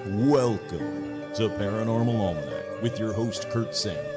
Welcome to Paranormal Almanac with your host, Kurt Sandvik.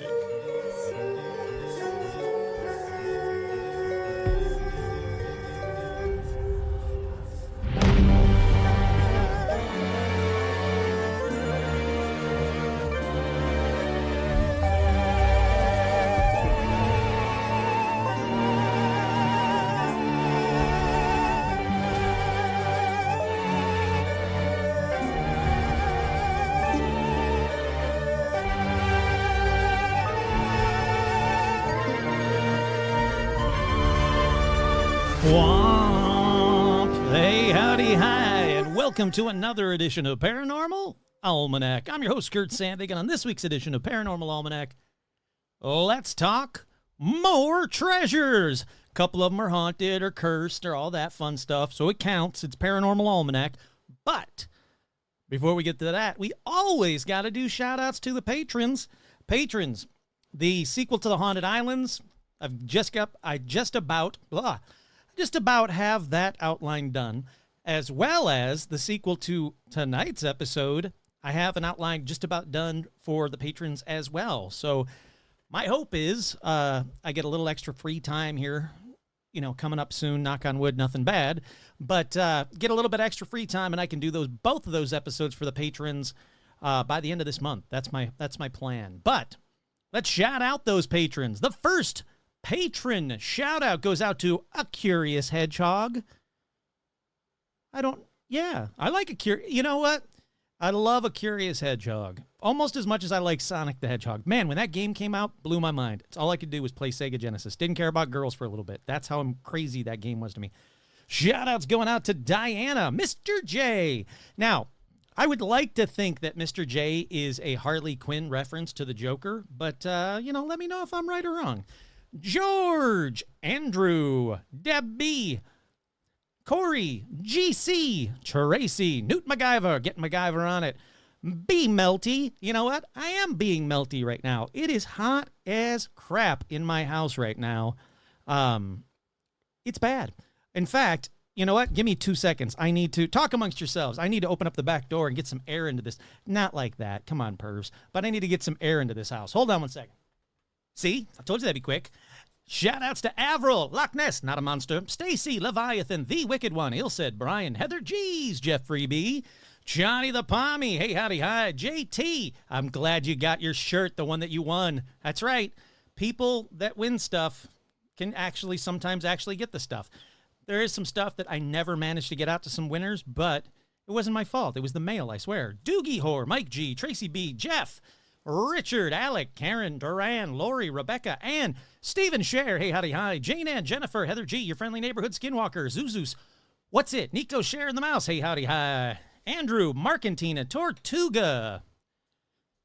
Womp! Hey, howdy, hi, and welcome to another edition of Paranormal Almanac. I'm your host, Kurt Sandvik, and on this week's edition of Paranormal Almanac, let's talk more treasures. A couple of them are haunted or cursed or all that fun stuff, so it counts. It's Paranormal Almanac. But before we get to that, we always got to do shout-outs to the patrons. Patrons, the sequel to The Haunted Islands, I just about have that outline done, as well as the sequel to tonight's episode. I have an outline just about done for the patrons as well. So my hope is I get a little extra free time here, coming up soon, knock on wood, nothing bad, but get a little bit extra free time and I can do both of those episodes for the patrons by the end of this month. That's my plan. But let's shout out those patrons. The first patron shout out goes out to A Curious Hedgehog. I like you know what? I love A Curious Hedgehog almost as much as I like Sonic the Hedgehog. Man, when that game came out, blew my mind. It's all I could do was play Sega Genesis. Didn't care about girls for a little bit. That's how crazy that game was to me. Shout outs going out to Diana, Mr. J. Now, I would like to think that Mr. J is a Harley Quinn reference to the Joker, but, let me know if I'm right or wrong. George, Andrew, Debbie, Corey, GC, Tracy, Newt MacGyver, get MacGyver on it, Be Melty. You know what? I am being melty right now. It is hot as crap in my house right now. It's bad. In fact, you know what? Give me 2 seconds. I need to talk amongst yourselves. I need to open up the back door and get some air into this. Not like that. Come on, pervs. But I need to get some air into this house. Hold on 1 second. See? I told you that'd be quick. Shout-outs to Avril, Loch Ness, not a monster, Stacy, Leviathan, The Wicked One, Ilsed, Brian, Heather G's, Jeffrey B., Johnny the Pommy, hey, howdy, hi, JT, I'm glad you got your shirt, the one that you won. That's right. People that win stuff can sometimes get the stuff. There is some stuff that I never managed to get out to some winners, but it wasn't my fault. It was the mail, I swear. Doogie Whore, Mike G., Tracy B., Jeff, Richard, Alec, Karen, Duran, Lori, Rebecca, Ann, Stephen Scher, hey, howdy, hi, Jane Ann, Jennifer, Heather G., your friendly neighborhood skinwalker, Zuzus, what's it, Nico Scher and the Mouse, hey, howdy, hi, Andrew, Mark and Tina, Tortuga,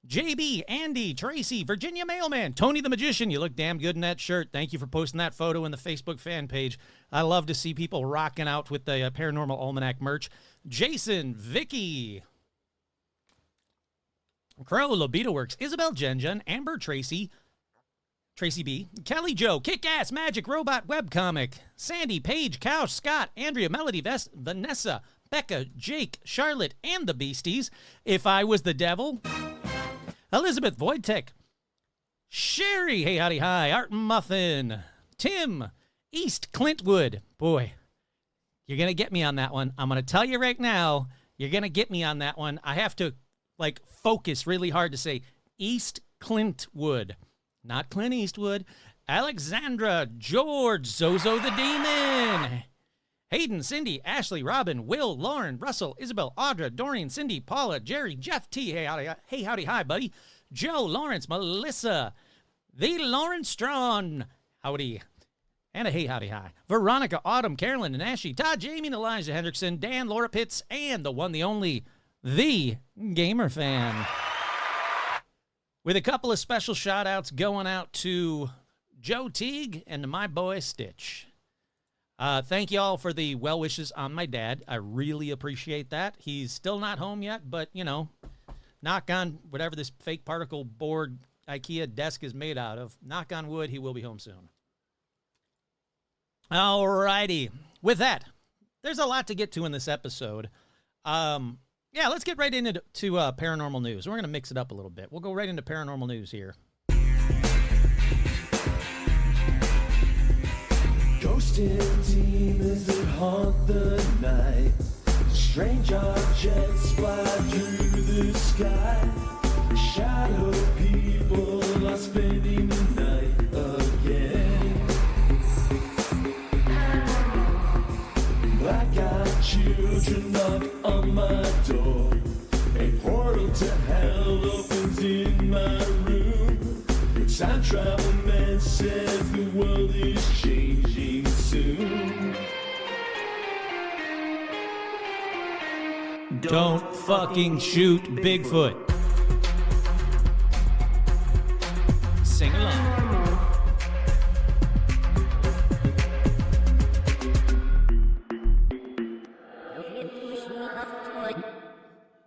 JB, Andy, Tracy, Virginia Mailman, Tony the Magician, you look damn good in that shirt. Thank you for posting that photo in the Facebook fan page. I love to see people rocking out with the Paranormal Almanac merch. Jason, Vicky, Crow, Lobito Works, Isabel, Jen, Amber, Tracy B, Kelly Jo, Kick-Ass, Magic, Robot, Webcomic, Sandy, Paige, Couch, Scott, Andrea, Melody, Vanessa, Becca, Jake, Charlotte, and the Beasties, If I Was the Devil, Elizabeth, Voidtech, Sherry, hey, howdy, hi, Art Muffin, Tim, East Clintwood, boy, you're going to get me on that one. I'm going to tell you right now, you're going to get me on that one. I have to focus really hard to say East Clintwood, not Clint Eastwood. Alexandra, George, Zozo the Demon, Hayden, Cindy, Ashley, Robin, Will, Lauren, Russell, Isabel, Audra, Dorian, Cindy, Paula, Jerry, Jeff T, hey, howdy, hi, buddy, Joe, Lawrence, Melissa, the Lawrence Strawn, howdy, and a hey, howdy, hi, Veronica, Autumn, Carolyn, and Ashley, Todd, Jamie, and Elijah Hendrickson, Dan, Laura Pitts, and the one, the only, the Gamer Fan. With a couple of special shout-outs going out to Joe Teague and to my boy Stitch. Thank you all for the well wishes on my dad. I really appreciate that. He's still not home yet, but, knock on whatever this fake particle board IKEA desk is made out of. Knock on wood, he will be home soon. All righty. With that, there's a lot to get to in this episode. Yeah, let's get right into paranormal news. We're going to mix it up a little bit. We'll go right into paranormal news here. Ghosts and demons that haunt the night. Strange objects fly through the sky. Shadow people are spending the night again. Black-eyed children knock on my door. A portal to hell opens in my room. Time travel man says the world is changing soon. Don't fucking shoot Bigfoot. Sing along.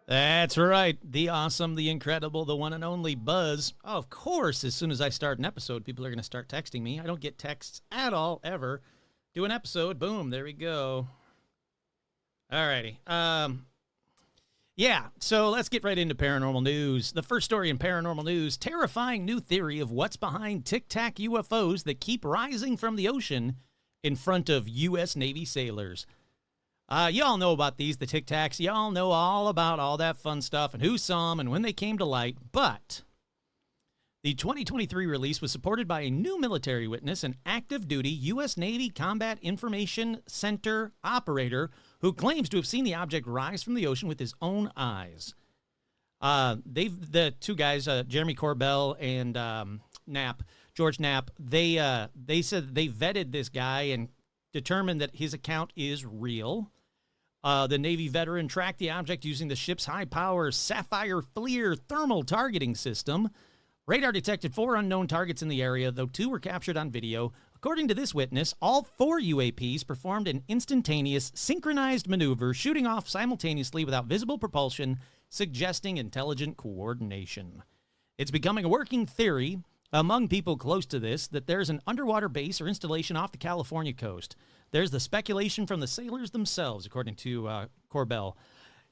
That's right. The awesome, the incredible, the one and only Buzz. Oh, of course, as soon as I start an episode, people are going to start texting me. I don't get texts at all, ever. Do an episode, boom, there we go. Alrighty. Yeah, so let's get right into paranormal news. The first story in paranormal news, terrifying new theory of what's behind Tic Tac UFOs that keep rising from the ocean in front of U.S. Navy sailors. Y'all know about these, the Tic Tacs. Y'all know all about all that fun stuff and who saw them and when they came to light. But the 2023 release was supported by a new military witness, an active duty U.S. Navy Combat Information Center operator who claims to have seen the object rise from the ocean with his own eyes. The two guys, Jeremy Corbell and George Knapp, they said they vetted this guy and determined that his account is real. The Navy veteran tracked the object using the ship's high-power Sapphire FLIR thermal targeting system. Radar detected 4 unknown targets in the area, though 2 were captured on video. According to this witness, all 4 UAPs performed an instantaneous, synchronized maneuver, shooting off simultaneously without visible propulsion, suggesting intelligent coordination. It's becoming a working theory among people close to this that there's an underwater base or installation off the California coast. There's the speculation from the sailors themselves, according to Corbell.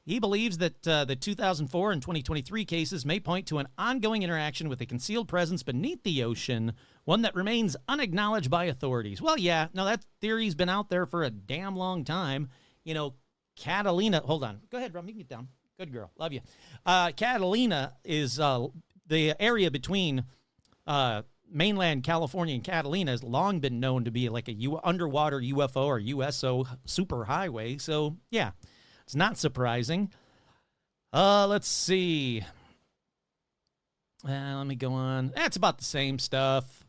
He believes that the 2004 and 2023 cases may point to an ongoing interaction with a concealed presence beneath the ocean, one that remains unacknowledged by authorities. Well, yeah, no, that theory's been out there for a damn long time. You know, Catalina, hold on. Go ahead, Rum, you can get down. Good girl, love you. Catalina is the area between mainland California and Catalina has long been known to be like a underwater UFO or USO superhighway. So, yeah. It's not surprising. Let's see. Let me go on. That's about the same stuff.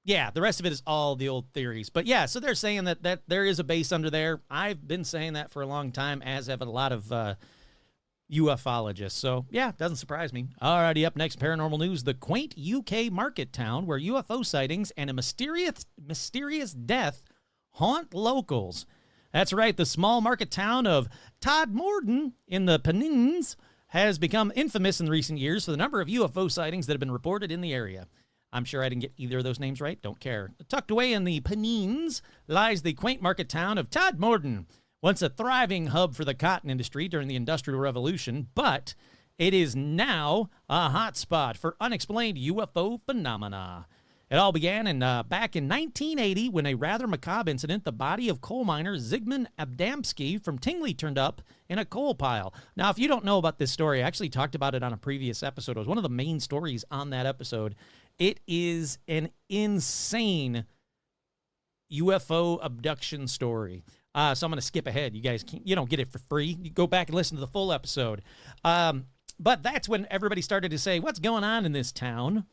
Yeah, the rest of it is all the old theories. But yeah, so they're saying that there is a base under there. I've been saying that for a long time, as have a lot of ufologists. So yeah, doesn't surprise me. Alrighty, up next, paranormal news. The quaint UK market town where UFO sightings and a mysterious death haunt locals. That's right, the small market town of Todmorden in the Pennines has become infamous in recent years for the number of UFO sightings that have been reported in the area. I'm sure I didn't get either of those names right. Don't care. Tucked away in the Pennines lies the quaint market town of Todmorden, once a thriving hub for the cotton industry during the Industrial Revolution, but it is now a hotspot for unexplained UFO phenomena. It all began back in 1980 when a rather macabre incident, the body of coal miner Zygmunt Adamski from Tingley turned up in a coal pile. Now, if you don't know about this story, I actually talked about it on a previous episode. It was one of the main stories on that episode. It is an insane UFO abduction story. So I'm going to skip ahead. You guys you don't get it for free. You go back and listen to the full episode. But that's when everybody started to say, what's going on in this town?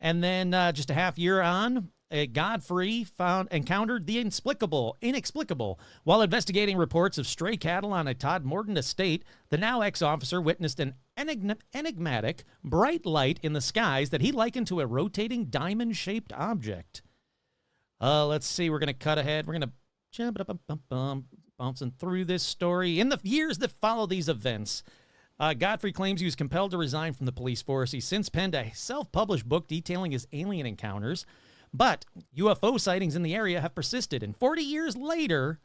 And then just a half year on, Godfrey encountered the inexplicable. While investigating reports of stray cattle on a Todmorden estate, the now ex-officer witnessed an enigmatic, bright light in the skies that he likened to a rotating diamond-shaped object. Let's see, we're going to cut ahead. We're going to bouncing through this story. In the years that follow these events, Godfrey claims he was compelled to resign from the police force. He's since penned a self-published book detailing his alien encounters. But UFO sightings in the area have persisted. And 40 years later,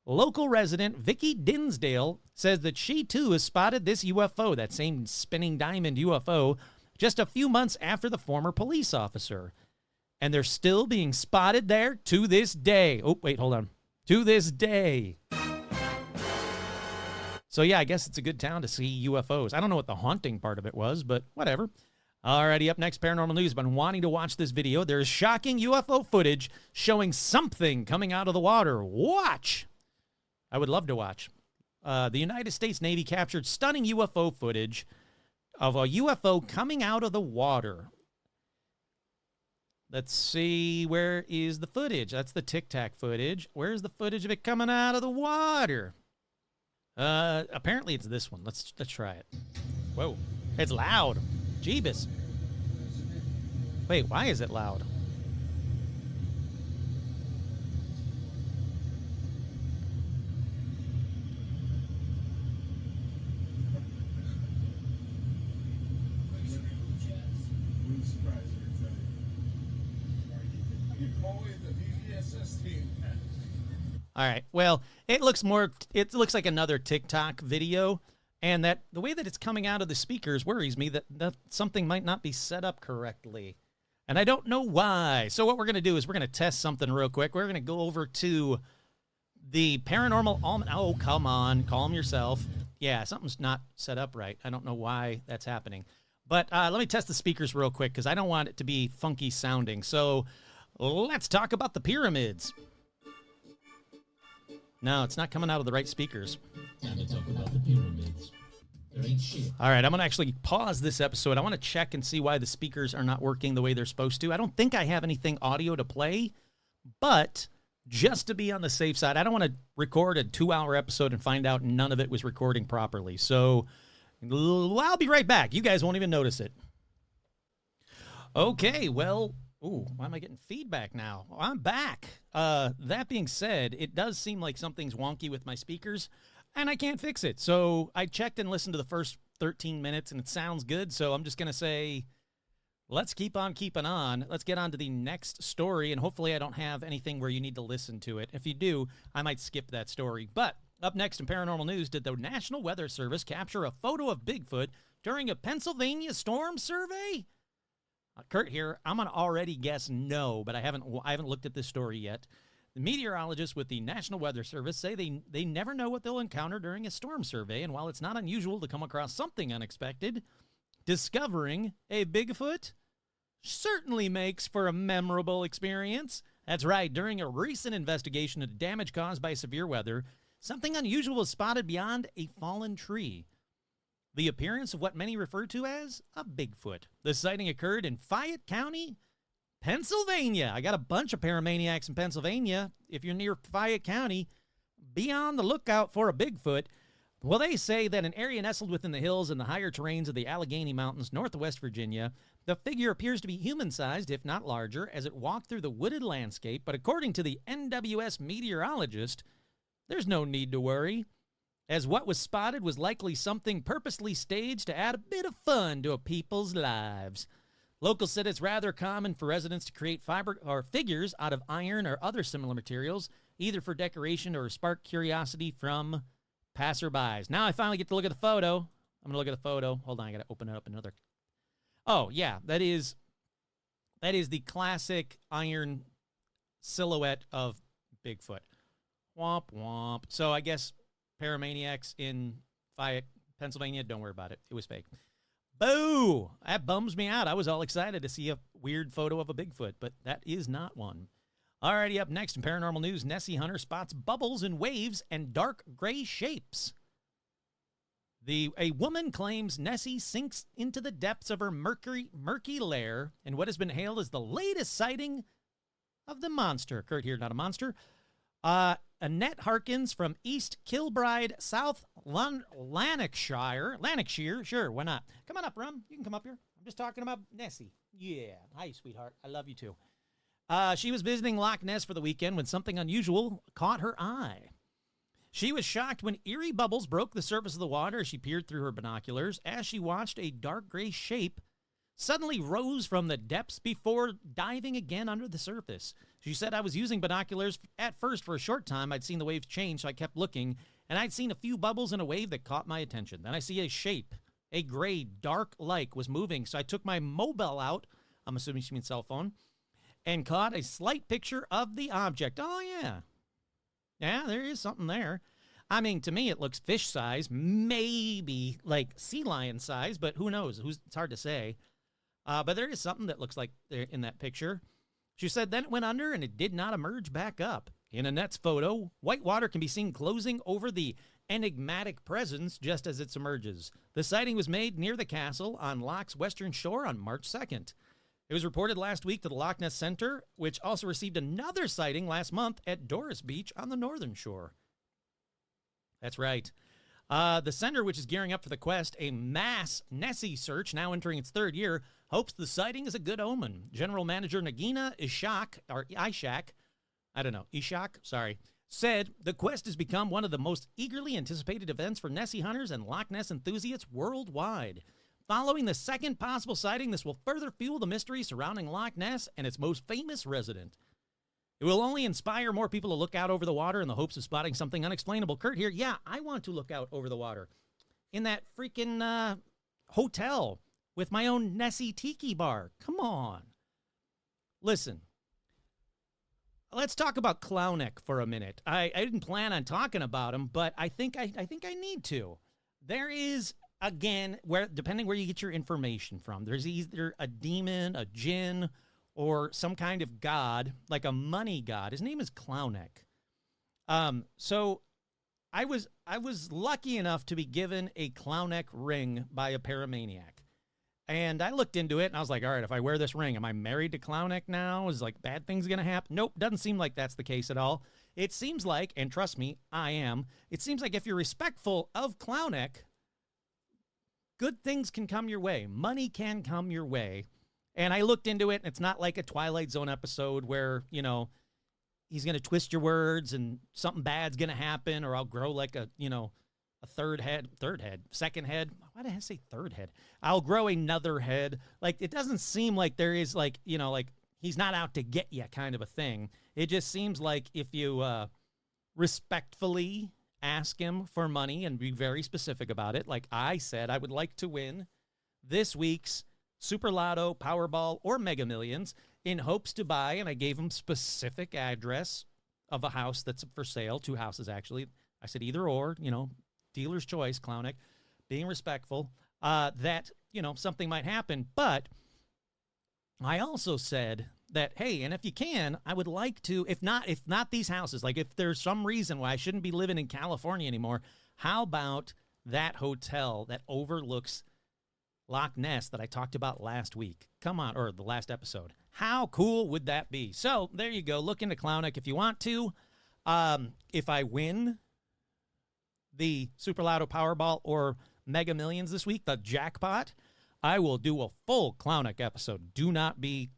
Local resident Vicky Dinsdale says that she too has spotted this UFO, that same spinning diamond UFO, just a few months after the former police officer. And they're still being spotted there to this day. Oh, wait, hold on. To this day. So, yeah, I guess it's a good town to see UFOs. I don't know what the haunting part of it was, but whatever. Alrighty, up next, Paranormal News. Been wanting to watch this video. There's shocking UFO footage showing something coming out of the water. Watch! I would love to watch. The United States Navy captured stunning UFO footage of a UFO coming out of the water. Let's see, where is the footage? That's the Tic Tac footage. Where's the footage of it coming out of the water? Apparently it's this one. Let's try it. Whoa, it's loud. Jeebus. Wait, why is it loud? All right. Well, it looks like another TikTok video, and that the way that it's coming out of the speakers worries me that something might not be set up correctly. And I don't know why. So what we're going to do is we're going to test something real quick. We're going to go over to the Paranormal Almanac. Oh, come on. Calm yourself. Yeah, something's not set up right. I don't know why that's happening. But let me test the speakers real quick because I don't want it to be funky sounding. So let's talk about the pyramids. No, it's not coming out of the right speakers. Time to talk about the pyramids. There ain't shit. All right, I'm going to actually pause this episode. I want to check and see why the speakers are not working the way they're supposed to. I don't think I have anything audio to play, but just to be on the safe side, I don't want to record a 2-hour episode and find out none of it was recording properly. So I'll be right back. You guys won't even notice it. Okay, well... Ooh, why am I getting feedback now? I'm back. That being said, it does seem like something's wonky with my speakers, and I can't fix it. So I checked and listened to the first 13 minutes, and it sounds good. So I'm just going to say, let's keep on keeping on. Let's get on to the next story, and hopefully I don't have anything where you need to listen to it. If you do, I might skip that story. But up next in Paranormal News, did the National Weather Service capture a photo of Bigfoot during a Pennsylvania storm survey? Kurt here. I'm going to already guess no, but I haven't looked at this story yet. The meteorologists with the National Weather Service say they never know what they'll encounter during a storm survey, and while it's not unusual to come across something unexpected, discovering a Bigfoot certainly makes for a memorable experience. That's right. During a recent investigation into damage caused by severe weather, something unusual was spotted beyond a fallen tree. The appearance of what many refer to as a Bigfoot. The sighting occurred in Fayette County, Pennsylvania. I got a bunch of paramaniacs in Pennsylvania. If you're near Fayette County, be on the lookout for a Bigfoot. Well, they say that an area nestled within the hills and the higher terrains of the Allegheny Mountains, north of West Virginia, the figure appears to be human-sized, if not larger, as it walked through the wooded landscape. But according to the NWS meteorologist, there's no need to worry, as what was spotted was likely something purposely staged to add a bit of fun to a people's lives. Locals said it's rather common for residents to create fiber or figures out of iron or other similar materials, either for decoration or spark curiosity from passerbys. Now I finally get to look at the photo. I'm going to look at the photo. Hold on, I got to open it up another. Oh, yeah, that is the classic iron silhouette of Bigfoot. Womp, womp. So I guess paramaniacs in Fayette, Pennsylvania, don't worry about it. It was fake. Boo! That bums me out. I was all excited to see a weird photo of a Bigfoot, but that is not one. Alrighty, up next in Paranormal News, Nessie Hunter spots bubbles in waves and dark gray shapes. A woman claims Nessie sinks into the depths of her murky lair in what has been hailed as the latest sighting of the monster. Kurt here, not a monster. Annette Harkins from East Kilbride, South Lanarkshire. Lanarkshire, sure, why not? Come on up, Rum. You can come up here. I'm just talking about Nessie. Yeah. Hi, sweetheart. I love you too. She was visiting Loch Ness for the weekend when something unusual caught her eye. She was shocked when eerie bubbles broke the surface of the water as she peered through her binoculars. As she watched, a dark gray shape suddenly rose from the depths before diving again under the surface. She said, I was using binoculars at first for a short time. I'd seen the waves change, so I kept looking, and I'd seen a few bubbles in a wave that caught my attention. Then I see a shape, a gray, dark light was moving, so I took my mobile out, I'm assuming she means cell phone, and caught a slight picture of the object. Oh, yeah. Yeah, there is something there. I mean, to me, it looks fish size, maybe like sea lion size, but who knows? It's hard to say. But there is something that looks like in that picture. She said, then it went under and it did not emerge back up. In Annette's photo, white water can be seen closing over the enigmatic presence just as it emerges. The sighting was made near the castle on Loch's western shore on March 2nd. It was reported last week to the Loch Ness Center, which also received another sighting last month at Doris Beach on the northern shore. That's right. The center, which is gearing up for the quest, a mass Nessie search now entering its third year, hopes the sighting is a good omen. General Manager Nagina Ishak, said the quest has become one of the most eagerly anticipated events for Nessie hunters and Loch Ness enthusiasts worldwide. Following the second possible sighting, this will further fuel the mystery surrounding Loch Ness and its most famous resident. It will only inspire more people to look out over the water in the hopes of spotting something unexplainable. Kurt here, yeah, I want to look out over the water. In that freaking hotel with my own Nessie Tiki bar. Come on. Listen, let's talk about Clowneck for a minute. I didn't plan on talking about him, but I think I need to. There is, again, depending where you get your information from, there's either a demon, a djinn, or some kind of god, like a money god. His name is Clowneck. So I was lucky enough to be given a Clowneck ring by a paramaniac. And I looked into it, and I was like, all right, if I wear this ring, am I married to Clowneck now? Is, like, bad things going to happen? Nope, doesn't seem like that's the case at all. It seems like, and trust me, I am, it seems like if you're respectful of Clowneck, good things can come your way. Money can come your way. And I looked into it, and it's not like a Twilight Zone episode where, you know, he's going to twist your words and something bad's going to happen, or I'll grow like a second head. Why did I say third head? I'll grow another head. Like, it doesn't seem like there is, like, you know, like he's not out to get you kind of a thing. It just seems like if you respectfully ask him for money and be very specific about it, like I said, I would like to win this week's Super Lotto, Powerball, or Mega Millions in hopes to buy, and I gave him specific address of a house that's for sale, 2 houses actually. I said either or, you know, dealer's choice, Clowneck, being respectful, that, you know, something might happen. But I also said that, hey, and if you can, I would like to, if not these houses, like if there's some reason why I shouldn't be living in California anymore, how about that hotel that overlooks Loch Ness that I talked about last week? Come on, or the last episode. How cool would that be? So there you go. Look into Clowneck if you want to. If I win the Super Lotto, Powerball, or Mega Millions this week, the jackpot, I will do a full Clowneck episode. Do not be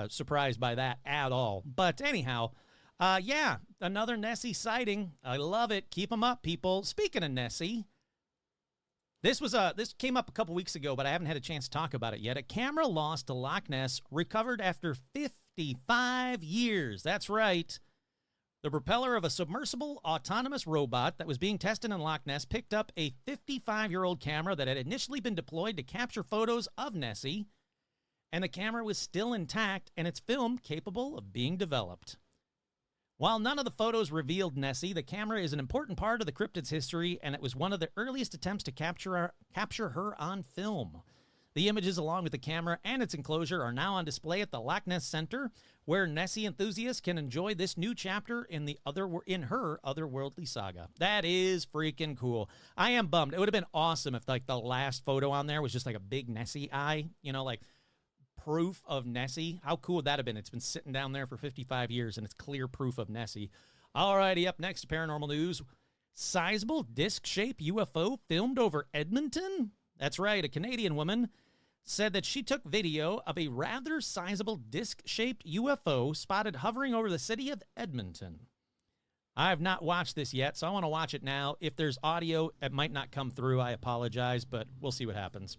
surprised by that at all. But anyhow, yeah, another Nessie sighting. I love it. Keep them up, people. Speaking of Nessie, this came up a couple weeks ago, but I haven't had a chance to talk about it yet. A camera lost to Loch Ness recovered after 55 years. That's right. The propeller of a submersible autonomous robot that was being tested in Loch Ness picked up a 55-year-old camera that had initially been deployed to capture photos of Nessie, and the camera was still intact and its film capable of being developed. While none of the photos revealed Nessie, the camera is an important part of the cryptid's history, and it was one of the earliest attempts to capture her on film. The images, along with the camera and its enclosure, are now on display at the Loch Ness Center, where Nessie enthusiasts can enjoy this new chapter in her otherworldly saga. That is freaking cool. I am bummed. It would have been awesome if, like, the last photo on there was just like a big Nessie eye, you know, like proof of Nessie. How cool would that have been? It's been sitting down there for 55 years, and it's clear proof of Nessie. Alrighty, up next to paranormal news. Sizable disc-shaped UFO filmed over Edmonton? That's right, a Canadian woman said that she took video of a rather sizable disc-shaped UFO spotted hovering over the city of Edmonton. I have not watched this yet, so I want to watch it now. If there's audio, it might not come through. I apologize, but we'll see what happens.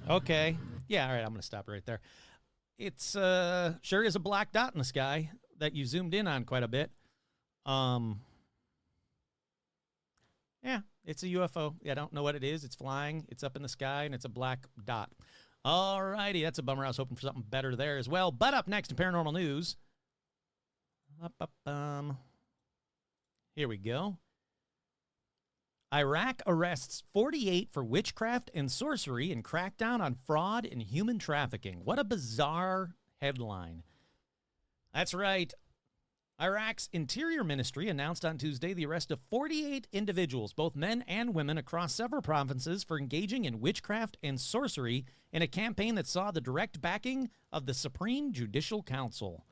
Okay. Yeah, all right, I'm going to stop right there. It's sure is a black dot in the sky that you zoomed in on quite a bit. Yeah, it's a UFO. I don't know what it is. It's flying. It's up in the sky, and it's a black dot. All righty, that's a bummer. I was hoping for something better there as well. But up next in paranormal news. Here we go. Iraq arrests 48 for witchcraft and sorcery and crackdown on fraud and human trafficking. What a bizarre headline. That's right. Iraq's Interior Ministry announced on Tuesday the arrest of 48 individuals, both men and women, across several provinces for engaging in witchcraft and sorcery in a campaign that saw the direct backing of the Supreme Judicial Council.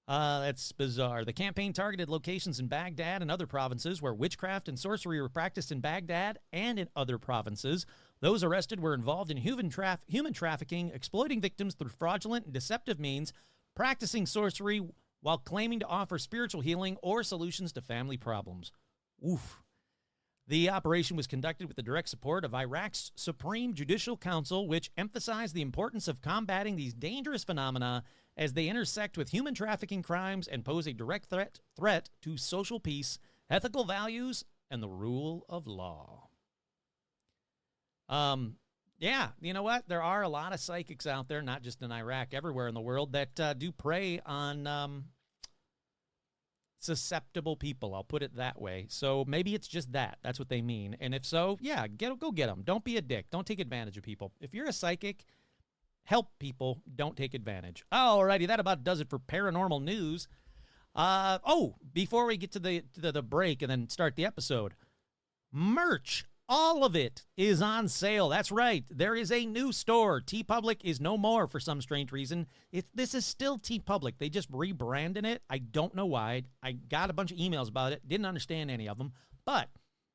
That's bizarre. The campaign targeted locations in Baghdad and other provinces where witchcraft and sorcery were practiced in Baghdad and in other provinces. Those arrested were involved in human trafficking, exploiting victims through fraudulent and deceptive means, practicing sorcery while claiming to offer spiritual healing or solutions to family problems. Oof. The operation was conducted with the direct support of Iraq's Supreme Judicial Council, which emphasized the importance of combating these dangerous phenomena as they intersect with human trafficking crimes and pose a direct threat to social peace, ethical values, and the rule of law. Yeah, you know what? There are a lot of psychics out there, not just in Iraq, everywhere in the world, that do prey on susceptible people. I'll put it that way. So maybe it's just that. That's what they mean. And if so, yeah, go get them. Don't be a dick. Don't take advantage of people. If you're a psychic, help people. Don't take advantage. Alrighty, that about does it for paranormal news. Before we get to the break and then start the episode, merch. All of it is on sale. That's right. There is a new store. TeePublic is no more for some strange reason. This is still TeePublic. They just rebranded it. I don't know why. I got a bunch of emails about it. Didn't understand any of them. But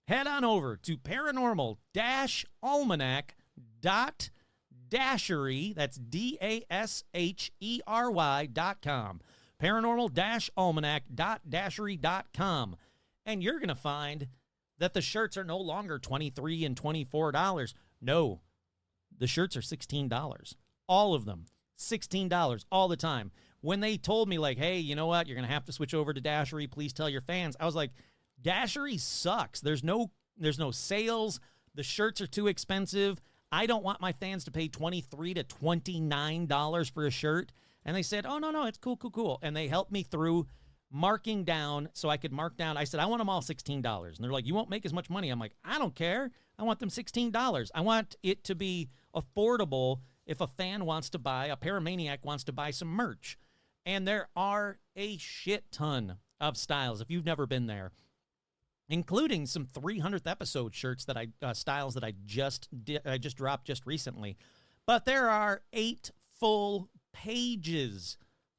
head on over to paranormal-almanac.dashery. That's DASHERY.com. Paranormal-almanac.dashery.com. And you're going to find that the shirts are no longer $23 and $24. No, the shirts are $16. All of them, $16 all the time. When they told me, like, hey, you know what? You're going to have to switch over to Dashery. Please tell your fans. I was like, Dashery sucks. There's no sales. The shirts are too expensive. I don't want my fans to pay $23 to $29 for a shirt. And they said, oh, no, it's cool. And they helped me through marking down so I could mark down. I said, I want them all $16. And they're like, you won't make as much money. I'm like, I don't care. I want them $16. I want it to be affordable if a fan wants to buy, a paramaniac wants to buy some merch. And there are a shit ton of styles if you've never been there, including some 300th episode shirts that styles that I just dropped just recently. But there are 8 full pages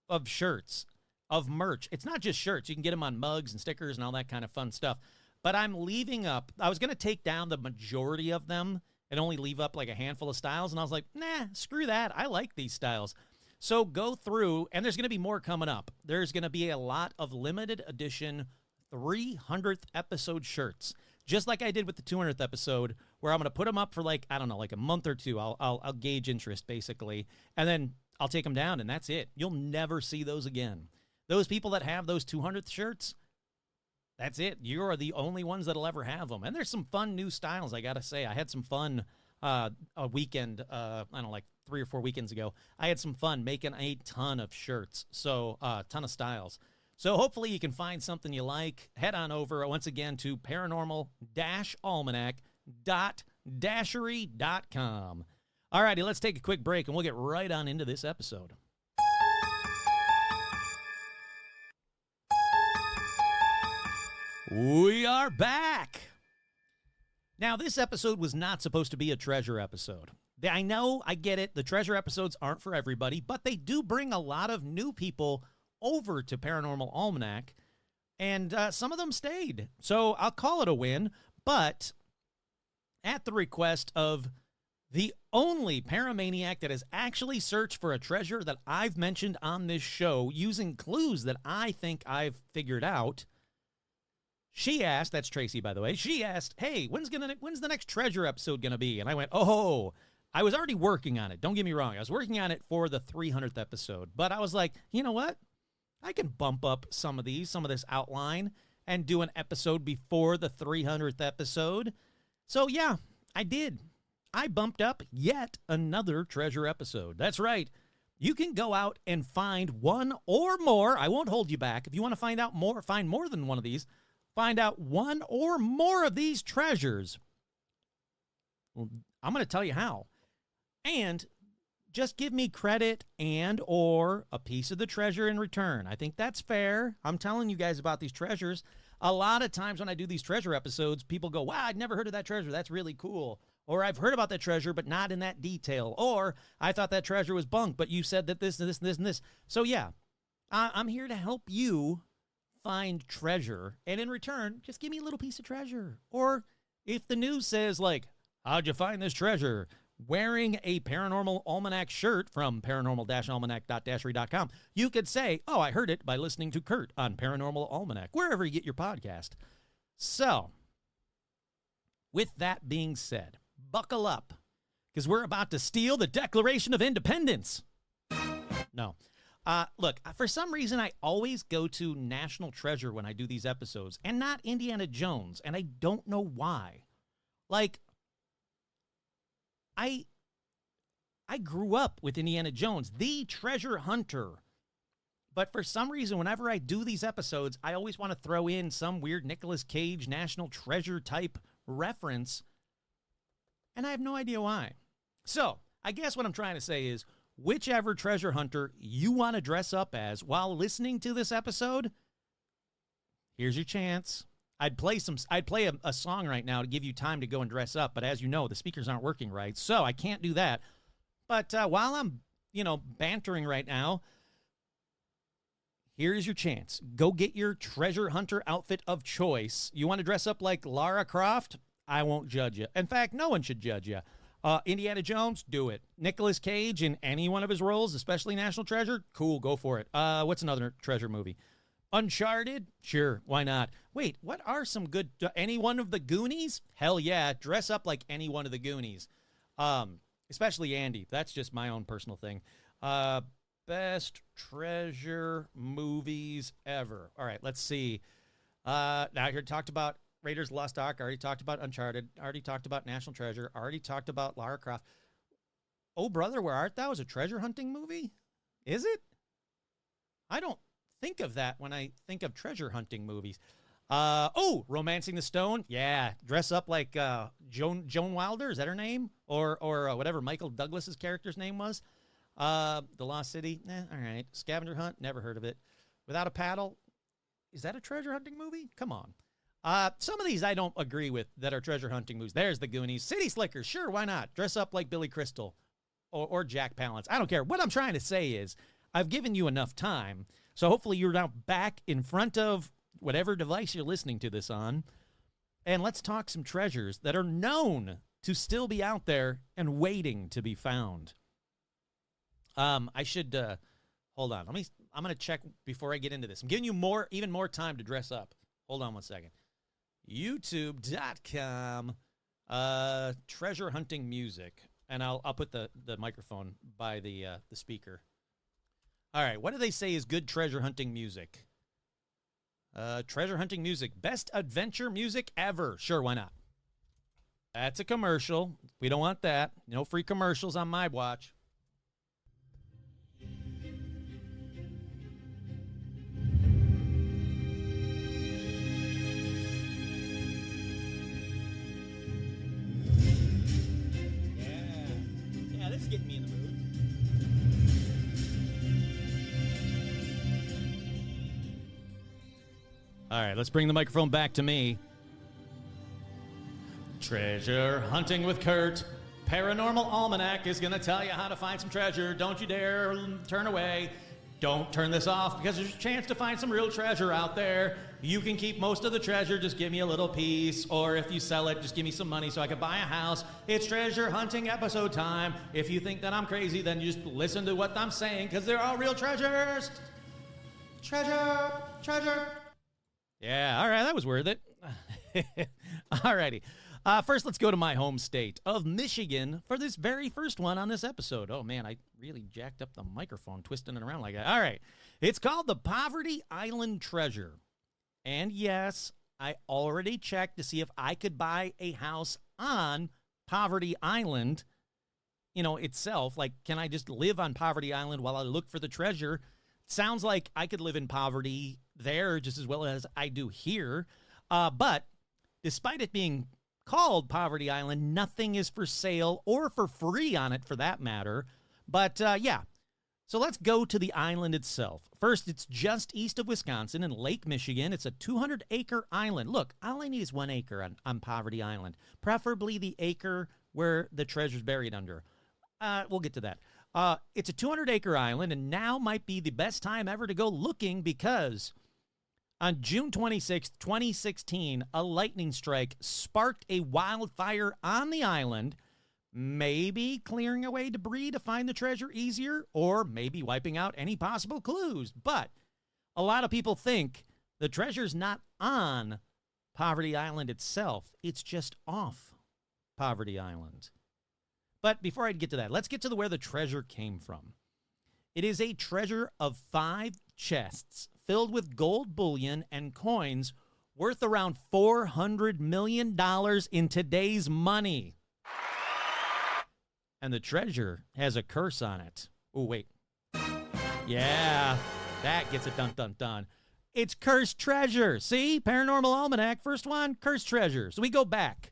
of shirts, of merch. It's not just shirts. You can get them on mugs and stickers and all that kind of fun stuff. But I'm leaving up. I was going to take down the majority of them and only leave up like a handful of styles. And I was like, nah, screw that. I like these styles. So go through, and there's going to be more coming up. There's going to be a lot of limited edition 300th episode shirts, just like I did with the 200th episode, where I'm going to put them up for like, I don't know, like a month or two. I'll gauge interest basically, and then I'll take them down, and that's it. You'll never see those again. Those people that have those 200th shirts, that's it. You're the only ones that'll ever have them. And there's some fun new styles, I got to say. I had some fun a weekend, I don't know, like 3 or 4 weekends ago. I had some fun making a ton of shirts, so a ton of styles. So hopefully you can find something you like. Head on over, once again, to paranormal-almanac.dashery.com. All righty, let's take a quick break, and we'll get right on into this episode. We are back. Now, this episode was not supposed to be a treasure episode. I know, I get it. The treasure episodes aren't for everybody, but they do bring a lot of new people over to Paranormal Almanac, and some of them stayed. So I'll call it a win, but at the request of the only paramaniac that has actually searched for a treasure that I've mentioned on this show using clues that I think I've figured out, She asked, that's Tracy, by the way, she asked, hey, when's the next treasure episode going to be? And I went, oh, I was already working on it. Don't get me wrong. I was working on it for the 300th episode. But I was like, you know what? I can bump up some of this outline, and do an episode before the 300th episode. So, yeah, I did. I bumped up yet another treasure episode. That's right. You can go out and find one or more. I won't hold you back. If you want to find more than one of these, find out one or more of these treasures. Well, I'm going to tell you how. And just give me credit and or a piece of the treasure in return. I think that's fair. I'm telling you guys about these treasures. A lot of times when I do these treasure episodes, people go, wow, I'd never heard of that treasure. That's really cool. Or I've heard about that treasure, but not in that detail. Or I thought that treasure was bunk, but you said that this and this and this and this. So yeah, I'm here to help you find treasure. And in return, just give me a little piece of treasure. Or if the news says like, how'd you find this treasure? Wearing a Paranormal Almanac shirt from paranormal-almanac.dashery.com, you could say, oh, I heard it by listening to Kurt on Paranormal Almanac, wherever you get your podcast. So, with that being said, buckle up, because we're about to steal the Declaration of Independence. No. Look, for some reason, I always go to National Treasure when I do these episodes, and not Indiana Jones, and I don't know why. Like, I grew up with Indiana Jones, the treasure hunter. But for some reason, whenever I do these episodes, I always want to throw in some weird Nicolas Cage National Treasure type reference. And I have no idea why. So, I guess what I'm trying to say is, whichever treasure hunter you want to dress up as while listening to this episode, here's your chance. I'd play a song right now to give you time to go and dress up, but as you know, the speakers aren't working right, so I can't do that. But while I'm, bantering right now, here's your chance. Go get your treasure hunter outfit of choice. You want to dress up like Lara Croft? I won't judge you. In fact, no one should judge you. Indiana Jones? Do it. Nicolas Cage in any one of his roles, especially National Treasure? Cool, go for it. What's another treasure movie? Uncharted? Sure, why not? Wait, what are some good... any one of the Goonies? Hell yeah, dress up like any one of the Goonies. Especially Andy. That's just my own personal thing. Best treasure movies ever. All right, let's see. Now, here talked about Raiders of the Lost Ark. Already talked about Uncharted. Already talked about National Treasure. Already talked about Lara Croft. Oh, Brother, Where Art Thou is a treasure hunting movie? Is it? I don't think of that when I think of treasure hunting movies. Romancing the Stone. Yeah, dress up like Joan Wilder. Is that her name? Or whatever Michael Douglas's character's name was. The Lost City. All right. Scavenger Hunt. Never heard of it. Without a Paddle. Is that a treasure hunting movie? Come on. Some of these I don't agree with that are treasure hunting movies. There's the Goonies. City Slickers. Sure, why not? Dress up like Billy Crystal or Jack Palance. I don't care. What I'm trying to say is I've given you enough time. So hopefully you're now back in front of whatever device you're listening to this on, and let's talk some treasures that are known to still be out there and waiting to be found. I should hold on. I'm going to check before I get into this. I'm giving you even more time to dress up. Hold on one second. YouTube.com treasure hunting music, and I'll put the microphone by the speaker. All right, what do they say is good treasure hunting music? Treasure hunting music. Best adventure music ever. Sure, why not? That's a commercial. We don't want that. No free commercials on my watch. Yeah, this is getting me in the mood. All right, let's bring the microphone back to me. Treasure hunting with Kurt. Paranormal Almanac is going to tell you how to find some treasure. Don't you dare turn away. Don't turn this off because there's a chance to find some real treasure out there. You can keep most of the treasure. Just give me a little piece. Or if you sell it, just give me some money so I can buy a house. It's treasure hunting episode time. If you think that I'm crazy, then you just listen to what I'm saying because they're all real treasures. Treasure. Yeah, all right, that was worth it. All righty. First, let's go to my home state of Michigan for this very first one on this episode. Oh, man, I really jacked up the microphone, twisting it around like that. All right. It's called the Poverty Island Treasure. And yes, I already checked to see if I could buy a house on Poverty Island, itself. Like, can I just live on Poverty Island while I look for the treasure? Sounds like I could live in poverty there just as well as I do here. But despite it being called Poverty Island, nothing is for sale or for free on it for that matter. But yeah, so let's go to the island itself. First, it's just east of Wisconsin in Lake Michigan. It's a 200-acre island. Look, all I need is 1 acre on Poverty Island, preferably the acre where the treasure's buried under. We'll get to that. It's a 200-acre island, and now might be the best time ever to go looking because on June 26, 2016, a lightning strike sparked a wildfire on the island, maybe clearing away debris to find the treasure easier, or maybe wiping out any possible clues. But a lot of people think the treasure's not on Poverty Island itself. It's just off Poverty Island. But before I get to that, let's get to where the treasure came from. It is a treasure of 5 chests filled with gold bullion and coins worth around $400 million in today's money. And the treasure has a curse on it. Oh, wait. Yeah, that gets it dun, dun, dun. It's cursed treasure. See? Paranormal Almanac, first one, cursed treasure. So we go back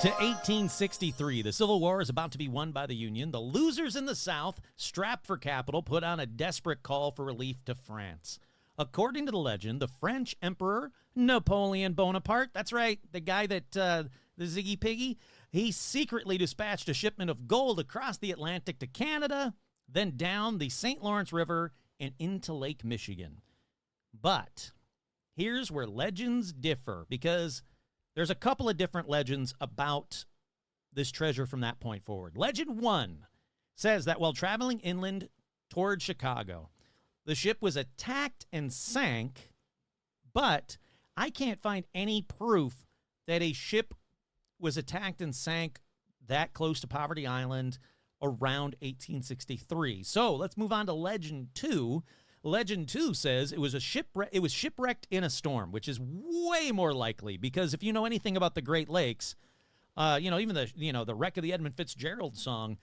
to 1863. The Civil War is about to be won by the Union. The losers in the South, strapped for capital, put on a desperate call for relief to France. According to the legend, the French Emperor Napoleon Bonaparte, that's right, the guy that, the Ziggy Piggy, he secretly dispatched a shipment of gold across the Atlantic to Canada, then down the St. Lawrence River and into Lake Michigan. But here's where legends differ, because there's a couple of different legends about this treasure from that point forward. Legend 1 says that while traveling inland toward Chicago, the ship was attacked and sank, but I can't find any proof that a ship was attacked and sank that close to Poverty Island around 1863. So let's move on to Legend 2. Legend 2 says it was shipwrecked in a storm, which is way more likely because if you know anything about the Great Lakes, even the wreck of the Edmund Fitzgerald song,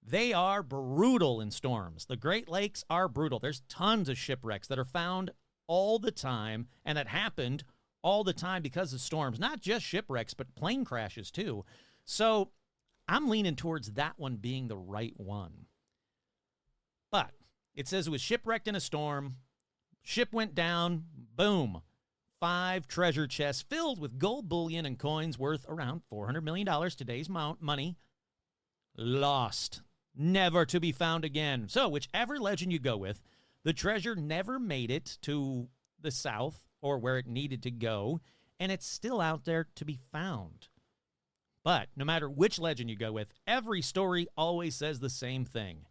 they are brutal in storms. The Great Lakes are brutal. There's tons of shipwrecks that are found all the time and that happened all the time because of storms. Not just shipwrecks, but plane crashes too. So I'm leaning towards that one being the right one. But it says it was shipwrecked in a storm. Ship went down. Boom. 5 treasure chests filled with gold bullion and coins worth around $400 million, today's money, lost. Never to be found again. So whichever legend you go with, the treasure never made it to the south or where it needed to go, and it's still out there to be found. But no matter which legend you go with, every story always says the same thing.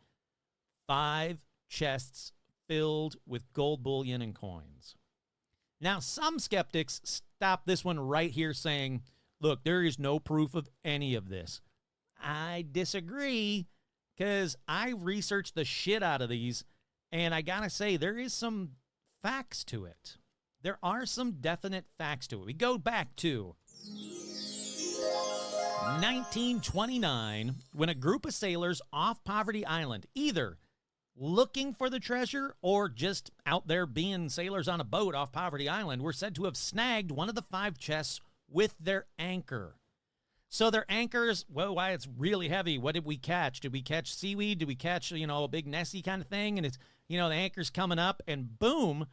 5 chests filled with gold bullion and coins. Now, some skeptics stop this one right here saying, look, there is no proof of any of this. I disagree because I researched the shit out of these, and I gotta say, there is some facts to it. There are some definite facts to it. We go back to 1929, when a group of sailors off Poverty Island, either looking for the treasure or just out there being sailors on a boat off Poverty Island, were said to have snagged one of the 5 chests with their anchor. So their anchors, well, why it's really heavy. What did we catch? Did we catch seaweed? Did we catch, a big Nessie kind of thing? And it's, the anchor's coming up and boom,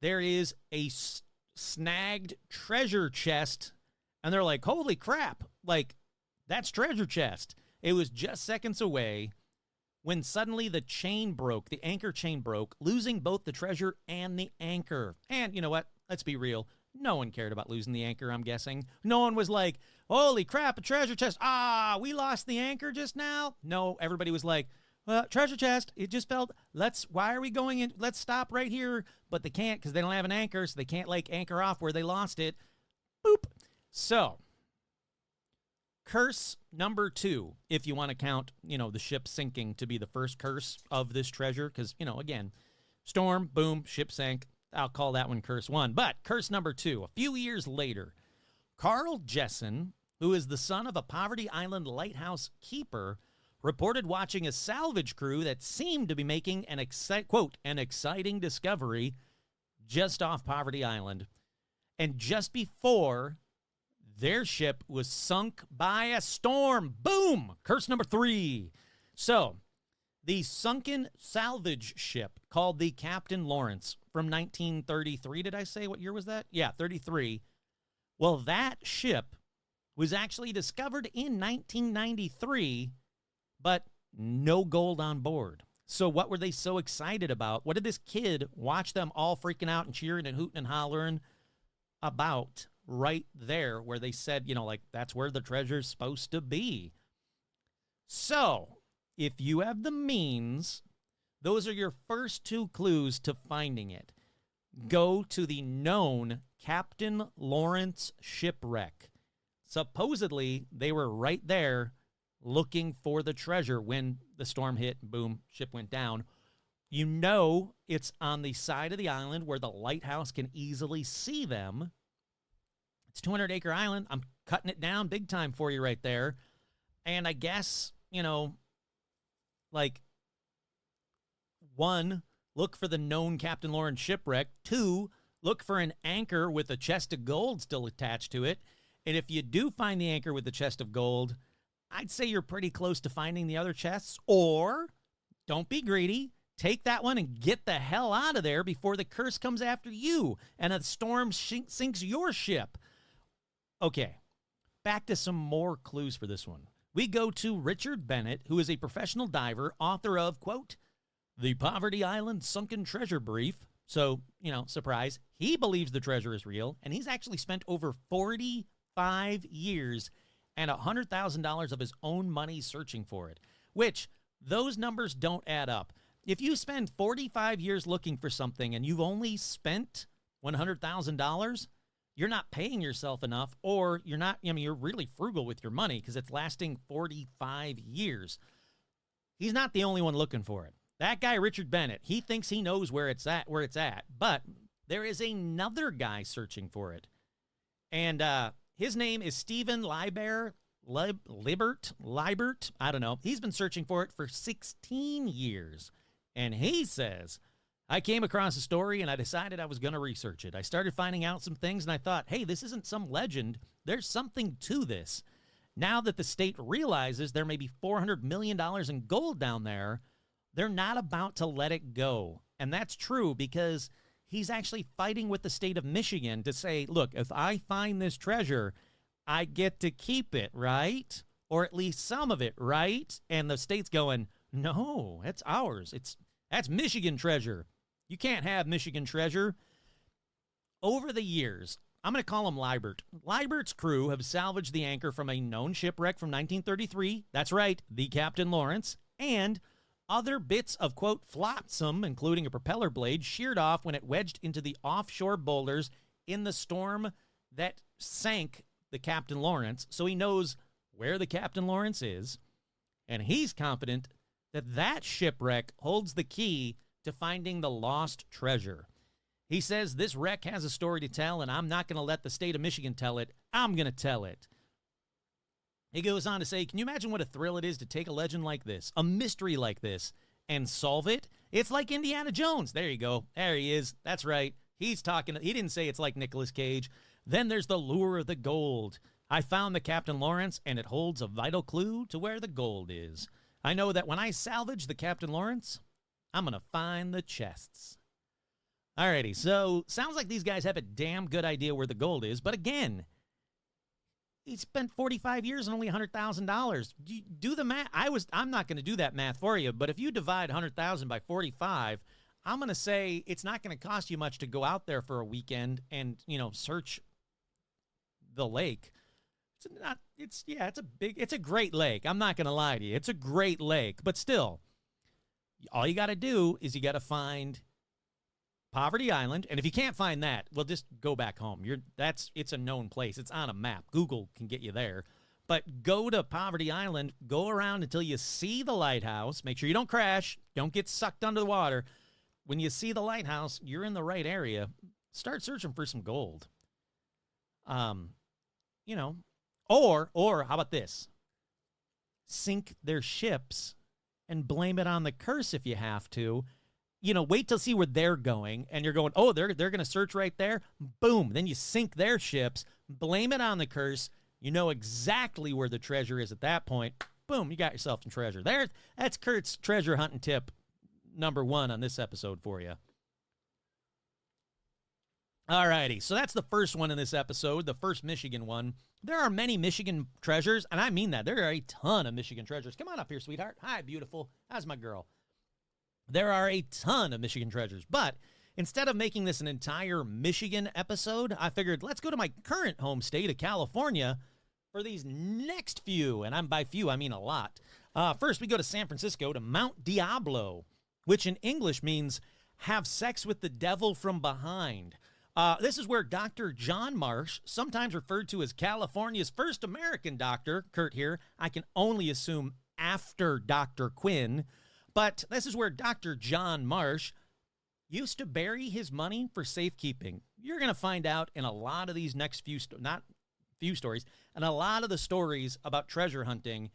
there is a snagged treasure chest. And they're like, holy crap, like, that's treasure chest. It was just seconds away when suddenly the anchor chain broke, losing both the treasure and the anchor. And you know what? Let's be real. No one cared about losing the anchor, I'm guessing. No one was like, holy crap, a treasure chest. We lost the anchor just now. No, everybody was like, well, treasure chest. It just felt, why are we going in? Let's stop right here. But they can't because they don't have an anchor, so they can't, like, anchor off where they lost it. Boop. So, curse number 2, if you want to count, the ship sinking to be the first curse of this treasure. Because, again, storm, boom, ship sank. I'll call that one curse 1. But curse number 2, a few years later, Carl Jessen, who is the son of a Poverty Island lighthouse keeper, reported watching a salvage crew that seemed to be making an exciting discovery just off Poverty Island. And just before their ship was sunk by a storm. Boom! Curse number 3. So, the sunken salvage ship called the Captain Lawrence from 1933, did I say? What year was that? Yeah, 33. Well, that ship was actually discovered in 1993, but no gold on board. So what were they so excited about? What did this kid watch them all freaking out and cheering and hooting and hollering about right there where they said, that's where the treasure's supposed to be? So, if you have the means, those are your first 2 clues to finding it. Go to the known Captain Lawrence shipwreck. Supposedly, they were right there looking for the treasure when the storm hit, boom, ship went down. It's on the side of the island where the lighthouse can easily see them. It's 200-acre island. I'm cutting it down big time for you right there. And I guess, 1, look for the known Captain Lawrence shipwreck. 2, look for an anchor with a chest of gold still attached to it. And if you do find the anchor with the chest of gold, I'd say you're pretty close to finding the other chests. Or, don't be greedy. Take that one and get the hell out of there before the curse comes after you and a storm sinks your ship. Okay, back to some more clues for this one. We go to Richard Bennett, who is a professional diver, author of, quote, The Poverty Island Sunken Treasure Brief. So, surprise, he believes the treasure is real, and he's actually spent over 45 years and $100,000 of his own money searching for it, which those numbers don't add up. If you spend 45 years looking for something and you've only spent $100,000, you're not paying yourself enough, or you're really frugal with your money because it's lasting 45 years. He's not the only one looking for it. That guy, Richard Bennett, he thinks he knows where it's at, but there is another guy searching for it. And his name is Stephen Libert, I don't know. He's been searching for it for 16 years. And he says, I came across a story and I decided I was going to research it. I started finding out some things and I thought, hey, this isn't some legend. There's something to this. Now that the state realizes there may be $400 million in gold down there, they're not about to let it go. And that's true because he's actually fighting with the state of Michigan to say, look, if I find this treasure, I get to keep it, right? Or at least some of it, right? And the state's going, no, it's ours. That's Michigan treasure. You can't have Michigan treasure. Over the years, I'm going to call him Libert. Libert's crew have salvaged the anchor from a known shipwreck from 1933. That's right, the Captain Lawrence. And other bits of, quote, flotsam, including a propeller blade, sheared off when it wedged into the offshore boulders in the storm that sank the Captain Lawrence. So he knows where the Captain Lawrence is. And he's confident that that shipwreck holds the key to finding the lost treasure. He says this wreck has a story to tell, and I'm not going to let the state of Michigan tell it. I'm going to tell it. He goes on to say, can you imagine what a thrill it is to take a legend like this, a mystery like this, and solve it? It's like Indiana Jones. There you go. There he is. That's right. He's talking. He didn't say it's like Nicolas Cage. Then there's the lure of the gold. I found the Captain Lawrence, and it holds a vital clue to where the gold is. I know that when I salvage the Captain Lawrence, I'm going to find the chests. Alrighty, so sounds like these guys have a damn good idea where the gold is, but again, he spent 45 years and only $100,000. Do the math. I'm not going to do that math for you, but if you divide 100,000 by 45, I'm going to say it's not going to cost you much to go out there for a weekend and, search the lake. It's a great lake. I'm not going to lie to you. It's a great lake, but still, All you got to do is you got to find Poverty Island, and if you can't find that, well, just go back home. It's a known place. It's on a map. Google can get you there. But go to Poverty Island, go around until you see the lighthouse. Make sure you don't crash. Don't get sucked under the water. When you see the lighthouse, you're in the right area. Start searching for some gold. You know, or how about this? Sink their ships and blame it on the curse if you have to. You know, wait till see where they're going, and you're going, oh, they're going to search right there. Boom. Then you sink their ships, blame it on the curse. You know exactly where the treasure is at that point. Boom, you got yourself some treasure. That's Kurt's treasure hunting tip number 1 on this episode for you. All righty, so that's the first one in this episode, the first Michigan one. There are many Michigan treasures, and I mean that. There are a ton of Michigan treasures. Come on up here, sweetheart. Hi, beautiful. How's my girl? There are a ton of Michigan treasures, but instead of making this an entire Michigan episode, I figured let's go to my current home state of California for these next few, and by few, I mean a lot. First, we go to San Francisco to Mount Diablo, which in English means have sex with the devil from behind. This is where Dr. John Marsh, sometimes referred to as California's first American doctor, Kurt here, I can only assume after Dr. Quinn, but this is where Dr. John Marsh used to bury his money for safekeeping. You're going to find out in a lot of these next few stories, and a lot of the stories about treasure hunting,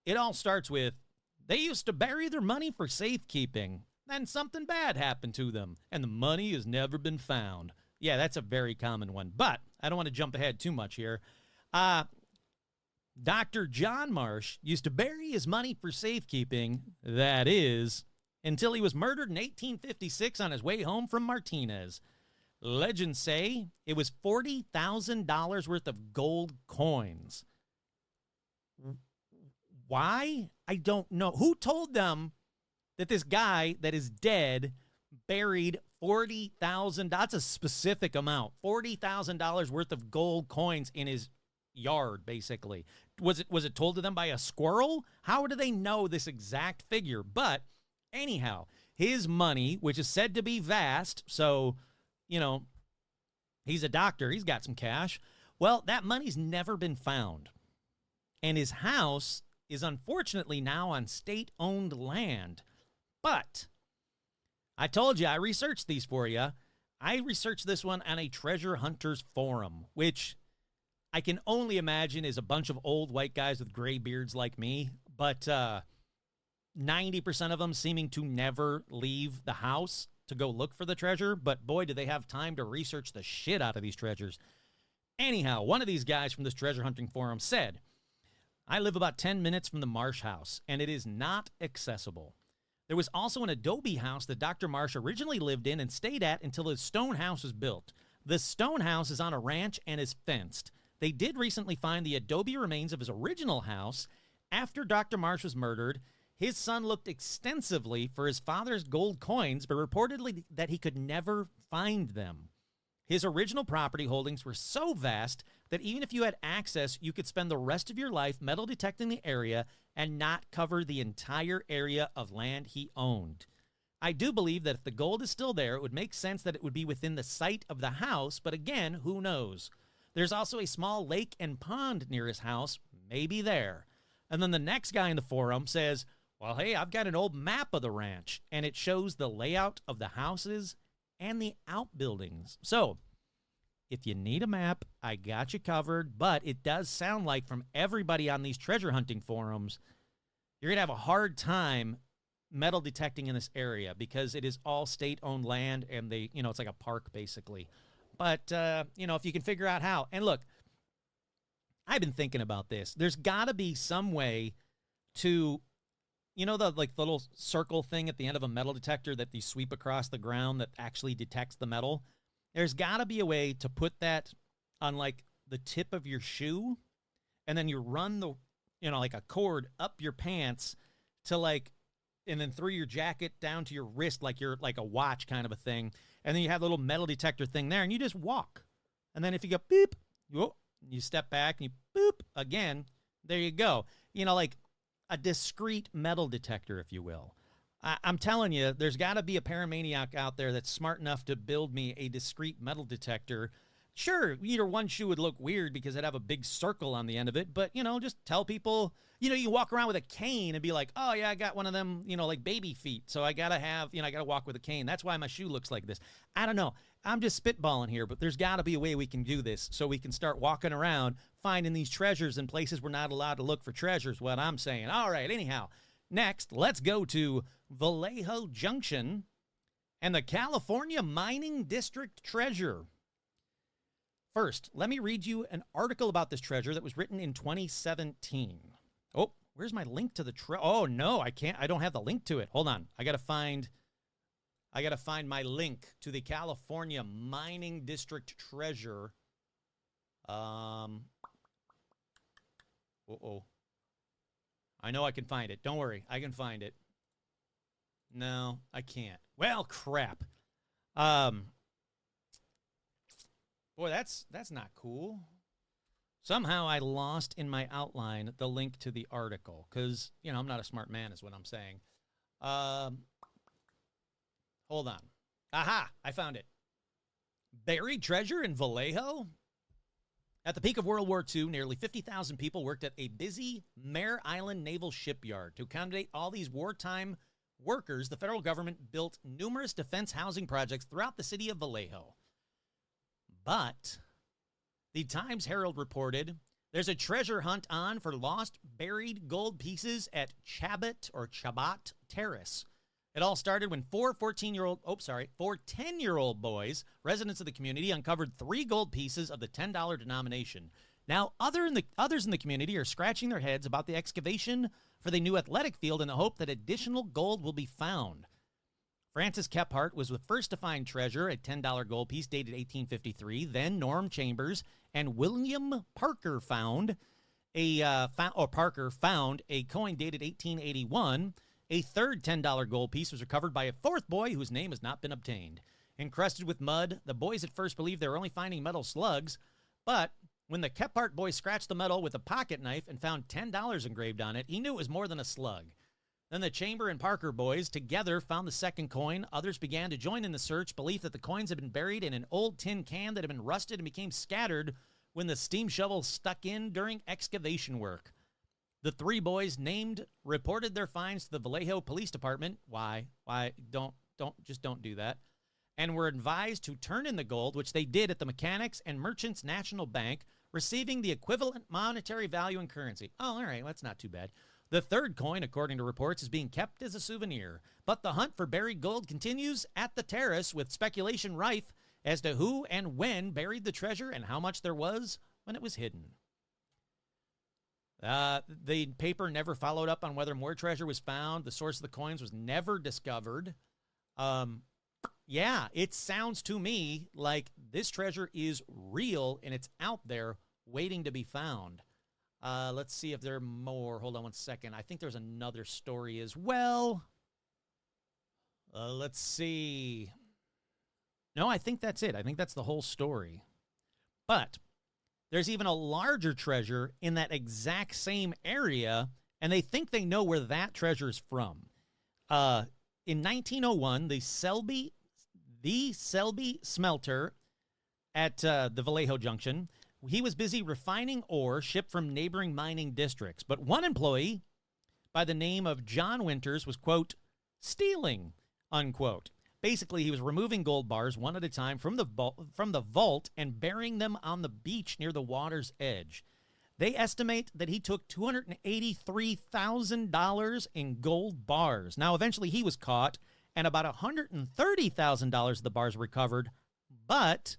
it all starts with they used to bury their money for safekeeping. Then something bad happened to them, and the money has never been found. Yeah, that's a very common one, but I don't want to jump ahead too much here. Dr. John Marsh used to bury his money for safekeeping, that is, until he was murdered in 1856 on his way home from Martinez. Legends say it was $40,000 worth of gold coins. Why? I don't know. Who told them that this guy that is dead buried $40,000? That's a specific amount. $40,000 worth of gold coins in his yard, basically. Was it told to them by a squirrel? How do they know this exact figure? But anyhow, his money, which is said to be vast, so, you know, he's a doctor, he's got some cash. Well, that money's never been found. And his house is unfortunately now on state-owned land. But I told you, I researched these for you. I researched this one on a treasure hunters forum, which I can only imagine is a bunch of old white guys with gray beards like me, but 90% of them seeming to never leave the house to go look for the treasure. But boy, do they have time to research the shit out of these treasures. Anyhow, one of these guys from this treasure hunting forum said, I live about 10 minutes from the Marsh house, and it is not accessible. There was also an adobe house that Dr. Marsh originally lived in and stayed at until his stone house was built. The stone house is on a ranch and is fenced. They did recently find the adobe remains of his original house. After Dr. Marsh was murdered, his son looked extensively for his father's gold coins, but reportedly that he could never find them. His original property holdings were so vast that even if you had access, you could spend the rest of your life metal detecting the area and not cover the entire area of land he owned. I do believe that if the gold is still there, it would make sense that it would be within the site of the house, but again, who knows? There's also a small lake and pond near his house, maybe there. And then the next guy in the forum says, well, hey, I've got an old map of the ranch, and it shows the layout of the houses and the outbuildings. So, if you need a map, I got you covered, but it does sound like from everybody on these treasure hunting forums, you're going to have a hard time metal detecting in this area because it is all state-owned land, and they, you know, it's like a park, basically. But, you know, if you can figure out how. And look, I've been thinking about this. There's got to be some way to, you know, the little circle thing at the end of a metal detector that you sweep across the ground that actually detects the metal. There's got to be a way to put that on, like, the tip of your shoe, and then you run the, you know, like a cord up your pants to, like, and then through your jacket down to your wrist like you're like a watch kind of a thing. And then you have a little metal detector thing there, and you just walk. And then if you go beep, you step back and you boop again. There you go. You know, like a discrete metal detector, if you will. I'm telling you, there's got to be a paramaniac out there that's smart enough to build me a discrete metal detector. Sure, either one shoe would look weird because it'd have a big circle on the end of it, but, just tell people, you walk around with a cane and be like, oh, yeah, I got one of them, like baby feet, so I got to have, I got to walk with a cane. That's why my shoe looks like this. I don't know. I'm just spitballing here, but there's got to be a way we can do this so we can start walking around finding these treasures in places we're not allowed to look for treasures, what I'm saying. All right, anyhow, next, let's go to Vallejo Junction and the California Mining District treasure. First, let me read you an article about this treasure that was written in 2017. Oh, where's my link to the Oh, no, I can't. I don't have the link to it. Hold on. I got to find my link to the California Mining District treasure. Uh-oh. I know I can find it. Don't worry. I can find it. No, I can't. Well, crap. Boy, that's not cool. Somehow I lost in my outline the link to the article because, I'm not a smart man is what I'm saying. Hold on. Aha, I found it. Buried treasure in Vallejo? At the peak of World War II, nearly 50,000 people worked at a busy Mare Island Naval Shipyard. To accommodate all these wartime workers, the federal government built numerous defense housing projects throughout the city of Vallejo. But the Times-Herald reported there's a treasure hunt on for lost buried gold pieces at Chabot Terrace. It all started when four 10-year-old boys, residents of the community, uncovered 3 gold pieces of the $10 denomination. Now, others in the community are scratching their heads about the excavation for the new athletic field in the hope that additional gold will be found. Francis Kephart was the first to find treasure, a $10 gold piece dated 1853. Then Norm Chambers and William Parker found a coin dated 1881. A third $10 gold piece was recovered by a fourth boy whose name has not been obtained. Encrusted with mud, the boys at first believed they were only finding metal slugs, but when the Kephart boy scratched the metal with a pocket knife and found $10 engraved on it, he knew it was more than a slug. Then the Chamber and Parker boys together found the second coin. Others began to join in the search, belief that the coins had been buried in an old tin can that had been rusted and became scattered when the steam shovel stuck in during excavation work. The 3 boys named reported their finds to the Vallejo Police Department. Why? Don't do that. And were advised to turn in the gold, which they did at the Mechanics and Merchants National Bank, receiving the equivalent monetary value in currency. Oh, all right, that's not too bad. The third coin, according to reports, is being kept as a souvenir. But the hunt for buried gold continues at the terrace, with speculation rife as to who and when buried the treasure and how much there was when it was hidden. The paper never followed up on whether more treasure was found. The source of the coins was never discovered. Yeah, it sounds to me like this treasure is real and it's out there waiting to be found. Let's see if there are more. Hold on one second. I think there's another story as well. Let's see. No, I think that's it. I think that's the whole story. But there's even a larger treasure in that exact same area, and they think they know where that treasure is from. In 1901, the Selby smelter at the Vallejo Junction, he was busy refining ore shipped from neighboring mining districts. But one employee by the name of John Winters was, quote, stealing, unquote. Basically, he was removing gold bars one at a time from the vault and burying them on the beach near the water's edge. They estimate that he took $283,000 in gold bars. Now, eventually he was caught, and about $130,000 of the bars recovered. But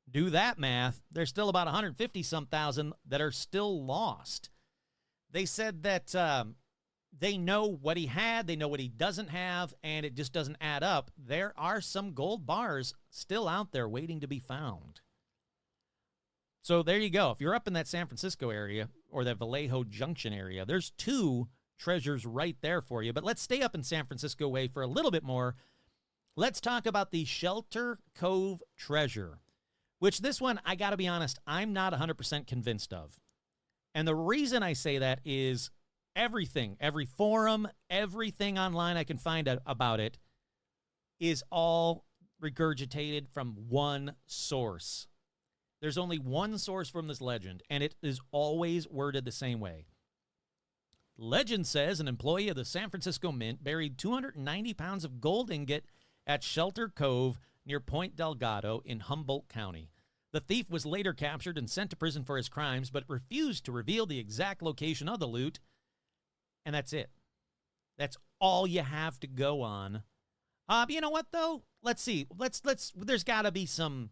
do that math, there's still about 150-some-thousand that are still lost. They said that they know what he had, they know what he doesn't have, and it just doesn't add up. There are some gold bars still out there waiting to be found. So there you go. If you're up in that San Francisco area or that Vallejo Junction area, there's 2 treasures right there for you. But let's stay up in San Francisco way for a little bit more. Let's talk about the Shelter Cove treasure, which this one, I got to be honest, I'm not 100% convinced of. And the reason I say that is everything, every forum, everything online I can find about it is all regurgitated from one source. There's only one source from this legend, and it is always worded the same way. Legend says an employee of the San Francisco Mint buried 290 pounds of gold ingot at Shelter Cove near Point Delgado in Humboldt County. The thief was later captured and sent to prison for his crimes, but refused to reveal the exact location of the loot. And that's it. That's all you have to go on. You know what, though? Let's see. There's got to be some,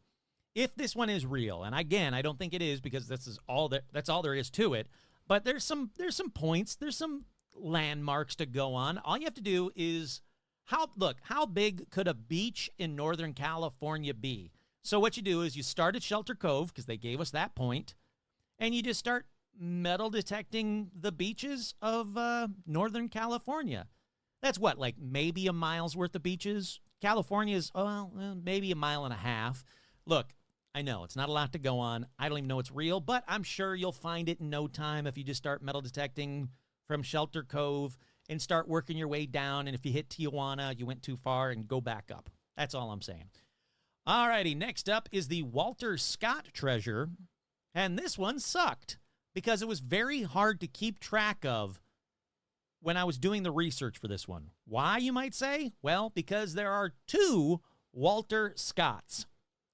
if this one is real, and again, I don't think it is because that's all there is to it, but there's some points, there's some landmarks to go on. All you have to do is, how big could a beach in Northern California be? So what you do is you start at Shelter Cove, because they gave us that point, and you just start metal detecting the beaches of Northern California. That's what, like maybe a mile's worth of beaches? California is, maybe a mile and a half. Look, I know it's not a lot to go on. I don't even know it's real, but I'm sure you'll find it in no time if you just start metal detecting from Shelter Cove and start working your way down. And if you hit Tijuana, you went too far, and go back up. That's all I'm saying. All righty, next up is the Walter Scott treasure. And this one sucked because it was very hard to keep track of when I was doing the research for this one. Why, you might say? Well, because there are two Walter Scotts.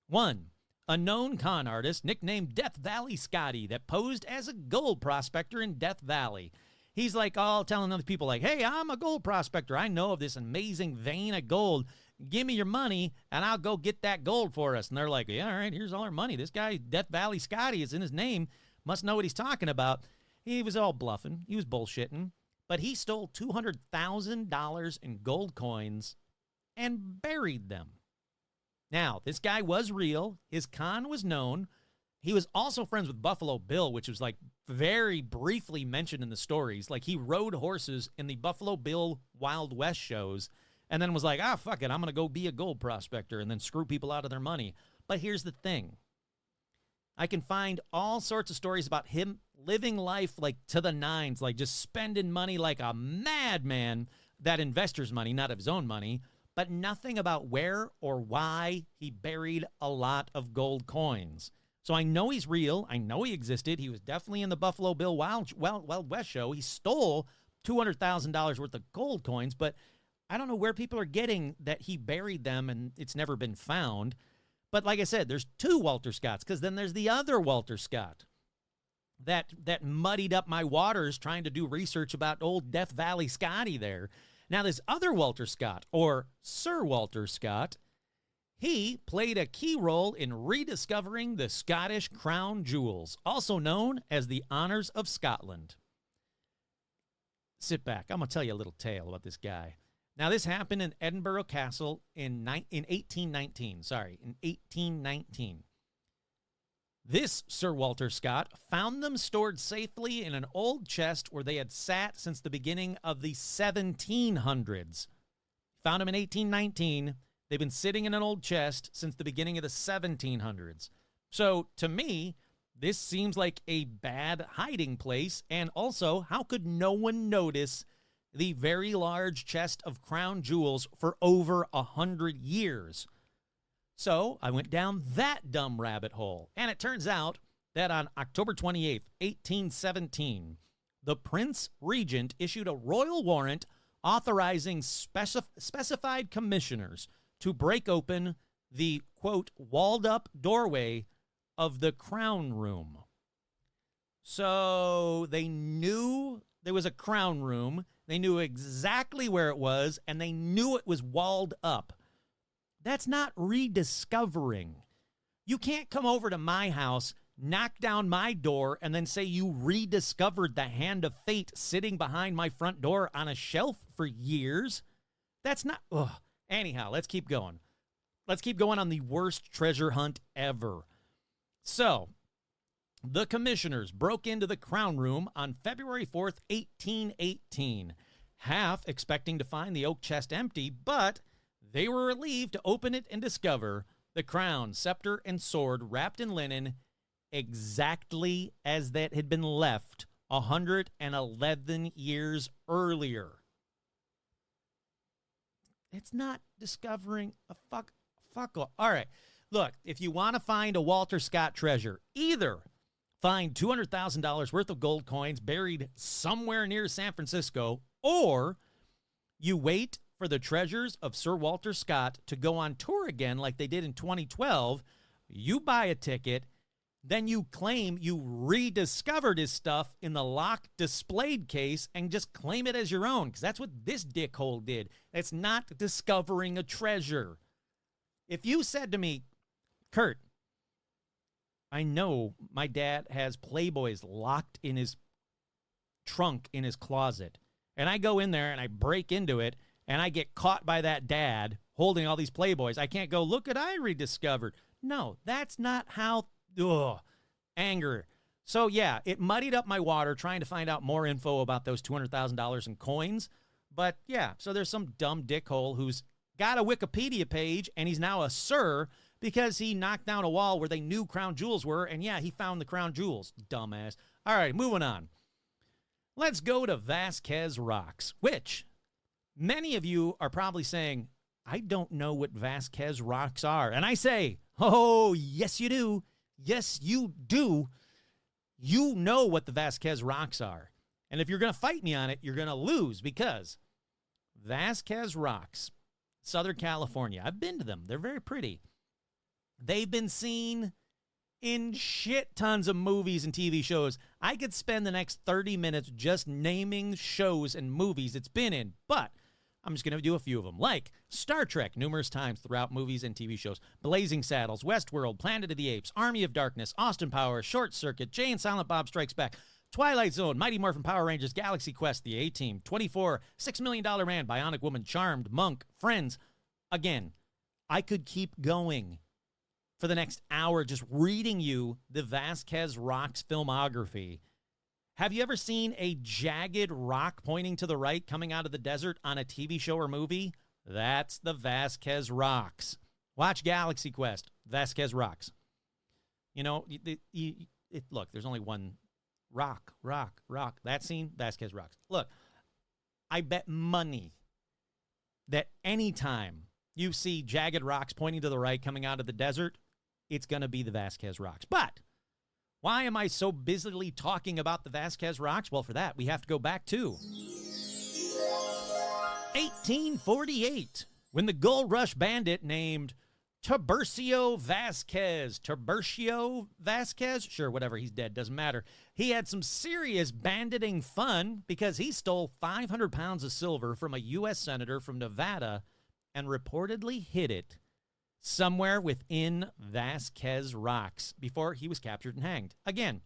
One, a known con artist nicknamed Death Valley Scotty that posed as a gold prospector in Death Valley. He's like all telling other people like, hey, I'm a gold prospector. I know of this amazing vein of gold. Give me your money, and I'll go get that gold for us. And they're like, yeah, all right, here's all our money. This guy, Death Valley Scotty, is in his name. Must know what he's talking about. He was all bluffing. He was bullshitting. But he stole $200,000 in gold coins and buried them. Now, this guy was real. His con was known. He was also friends with Buffalo Bill, which was like very briefly mentioned in the stories. Like he rode horses in the Buffalo Bill Wild West shows and then was like, fuck it, I'm going to go be a gold prospector and then screw people out of their money. But here's the thing. I can find all sorts of stories about him living life like to the nines, like just spending money like a madman, that investor's money, not of his own money, but nothing about where or why he buried a lot of gold coins. So I know he's real. I know he existed. He was definitely in the Buffalo Bill Wild West show. He stole $200,000 worth of gold coins, but I don't know where people are getting that he buried them and it's never been found. But like I said, there's two Walter Scotts, because then there's the other Walter Scott that muddied up my waters trying to do research about old Death Valley Scotty there. Now, this other Walter Scott, or Sir Walter Scott, he played a key role in rediscovering the Scottish crown jewels, also known as the Honours of Scotland. Sit back. I'm going to tell you a little tale about this guy. Now, this happened in Edinburgh Castle in 1819. In 1819. This Sir Walter Scott found them stored safely in an old chest where they had sat since the beginning of the 1700s. Found them in 1819. They've been sitting in an old chest since the beginning of the 1700s. So, to me, this seems like a bad hiding place. And also, how could no one notice the very large chest of crown jewels for over 100 years? So I went down that dumb rabbit hole, and it turns out that on October 28th, 1817, the Prince Regent issued a royal warrant authorizing specified commissioners to break open the, quote, walled-up doorway of the crown room. So they knew there was a crown room. They knew exactly where it was, and they knew it was walled up. That's not rediscovering. You can't come over to my house, knock down my door, and then say you rediscovered the hand of fate sitting behind my front door on a shelf for years. That's not... Ugh. Anyhow, let's keep going. Let's keep going on the worst treasure hunt ever. So, the commissioners broke into the crown room on February 4th, 1818, half expecting to find the oak chest empty, but they were relieved to open it and discover the crown, scepter, and sword wrapped in linen exactly as that had been left 111 years earlier. It's not discovering a fuck off. All right. Look, if you want to find a Walter Scott treasure, either find $200,000 worth of gold coins buried somewhere near San Francisco, or you wait for the treasures of Sir Walter Scott to go on tour again like they did in 2012. You buy a ticket, then you claim you rediscovered his stuff in the locked displayed case and just claim it as your own, because that's what this dickhole did. It's not discovering a treasure. If you said to me, Kurt, I know my dad has Playboys locked in his trunk in his closet, and I go in there and I break into it and I get caught by that dad holding all these Playboys, I can't go, look at I rediscovered. No, that's not how. Anger. So yeah, it muddied up my water trying to find out more info about those $200,000 in coins. But yeah, so there's some dumb dickhole who's got a Wikipedia page and he's now a sir because he knocked down a wall where they knew crown jewels were, and yeah, he found the crown jewels. Dumbass. All right, moving on. Let's go to Vasquez Rocks, which many of you are probably saying, I don't know what Vasquez Rocks are. And I say, oh, yes, you do. Yes, you do. You know what the Vasquez Rocks are. And if you're going to fight me on it, you're going to lose, because Vasquez Rocks, Southern California, I've been to them. They're very pretty. They've been seen in shit tons of movies and TV shows. I could spend the next 30 minutes just naming shows and movies it's been in, but I'm just going to do a few of them, like Star Trek numerous times throughout movies and TV shows, Blazing Saddles, Westworld, Planet of the Apes, Army of Darkness, Austin Powers, Short Circuit, Jay and Silent Bob Strikes Back, Twilight Zone, Mighty Morphin Power Rangers, Galaxy Quest, The A-Team, 24, $6 Million Man, Bionic Woman, Charmed, Monk, Friends. Again, I could keep going for the next hour just reading you the Vasquez Rocks filmography. Have you ever seen a jagged rock pointing to the right coming out of the desert on a TV show or movie? That's the Vasquez Rocks. Watch Galaxy Quest, Vasquez Rocks. You know, look, there's only one rock. That scene, Vasquez Rocks. Look, I bet money that anytime you see jagged rocks pointing to the right coming out of the desert, it's going to be the Vasquez Rocks. But why am I so busily talking about the Vasquez Rocks? Well, for that, we have to go back to 1848, when the gold rush bandit named Tiburcio Vasquez. Tiburcio Vasquez? Sure, whatever, he's dead, doesn't matter. He had some serious banditing fun because he stole 500 pounds of silver from a U.S. senator from Nevada and reportedly hid it somewhere within Vasquez Rocks before he was captured and hanged. Again,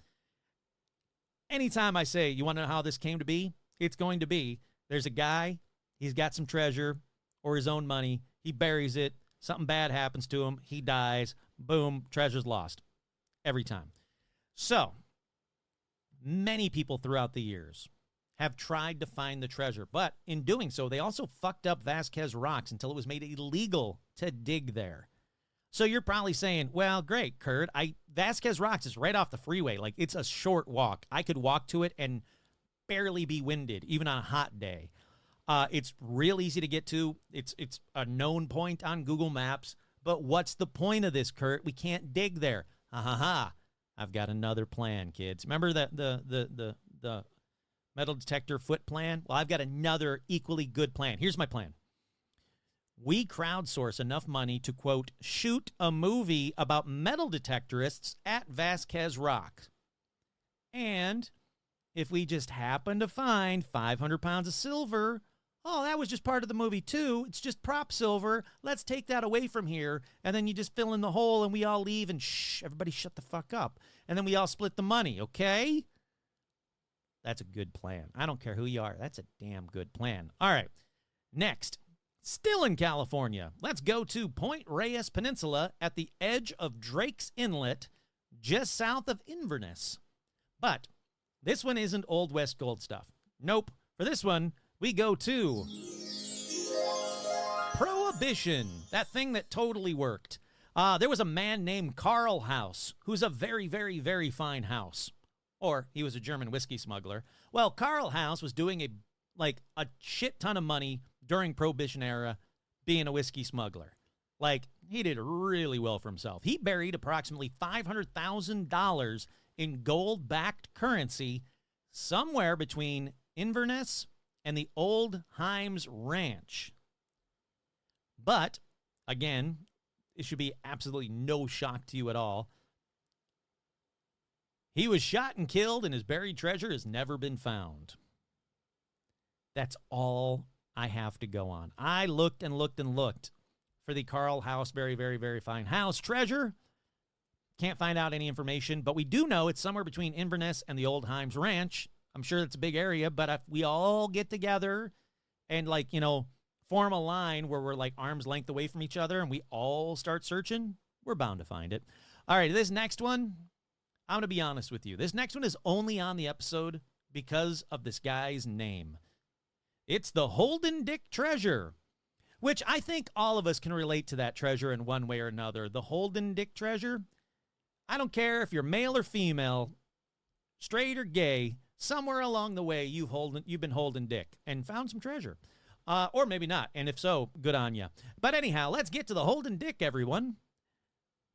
anytime I say, you want to know how this came to be? It's going to be, there's a guy, he's got some treasure or his own money, he buries it, something bad happens to him, he dies, boom, treasure's lost. Every time. So, many people throughout the years have tried to find the treasure, but in doing so, they also fucked up Vasquez Rocks until it was made illegal to dig there. So you're probably saying, well, great, Kurt, Vasquez Rocks is right off the freeway. Like, it's a short walk. I could walk to it and barely be winded, even on a hot day. It's real easy to get to. It's a known point on Google Maps. But what's the point of this, Kurt? We can't dig there. I've got another plan, kids. Remember the metal detector foot plan? Well, I've got another equally good plan. Here's my plan. We crowdsource enough money to, quote, shoot a movie about metal detectorists at Vasquez Rocks. And if we just happen to find 500 pounds of silver, oh, that was just part of the movie too. It's just prop silver. Let's take that away from here. And then you just fill in the hole and we all leave and shh, everybody shut the fuck up. And then we all split the money, okay? That's a good plan. I don't care who you are. That's a damn good plan. All right. Next, still in California, let's go to Point Reyes Peninsula at the edge of Drake's Inlet, just south of Inverness. But this one isn't Old West gold stuff. Nope. For this one, we go to Prohibition, that thing that totally worked. There was a man named Carl House, who's a very, very, very fine house. or he was a German whiskey smuggler. Well, Karl Haus was doing a shit ton of money during Prohibition era being a whiskey smuggler. Like, he did really well for himself. He buried approximately $500,000 in gold-backed currency somewhere between Inverness and the Old Heims Ranch. But, again, it should be absolutely no shock to you at all. He was shot and killed, and his buried treasure has never been found. That's all I have to go on. I looked and looked and looked for the Karl Haus, very, very, very fine house treasure. Can't find out any information, but we do know it's somewhere between Inverness and the Old Heims Ranch. I'm sure it's a big area, but if we all get together and, like, you know, form a line where we're like arm's length away from each other and we all start searching, we're bound to find it. All right, this next one, I'm going to be honest with you. This next one is only on the episode because of this guy's name. It's the Holden Dick Treasure, which I think all of us can relate to that treasure in one way or another. The Holden Dick Treasure. I don't care if you're male or female, straight or gay, somewhere along the way you've been holding dick and found some treasure. Or maybe not, and if so, good on you. But anyhow, let's get to the Holden Dick, everyone.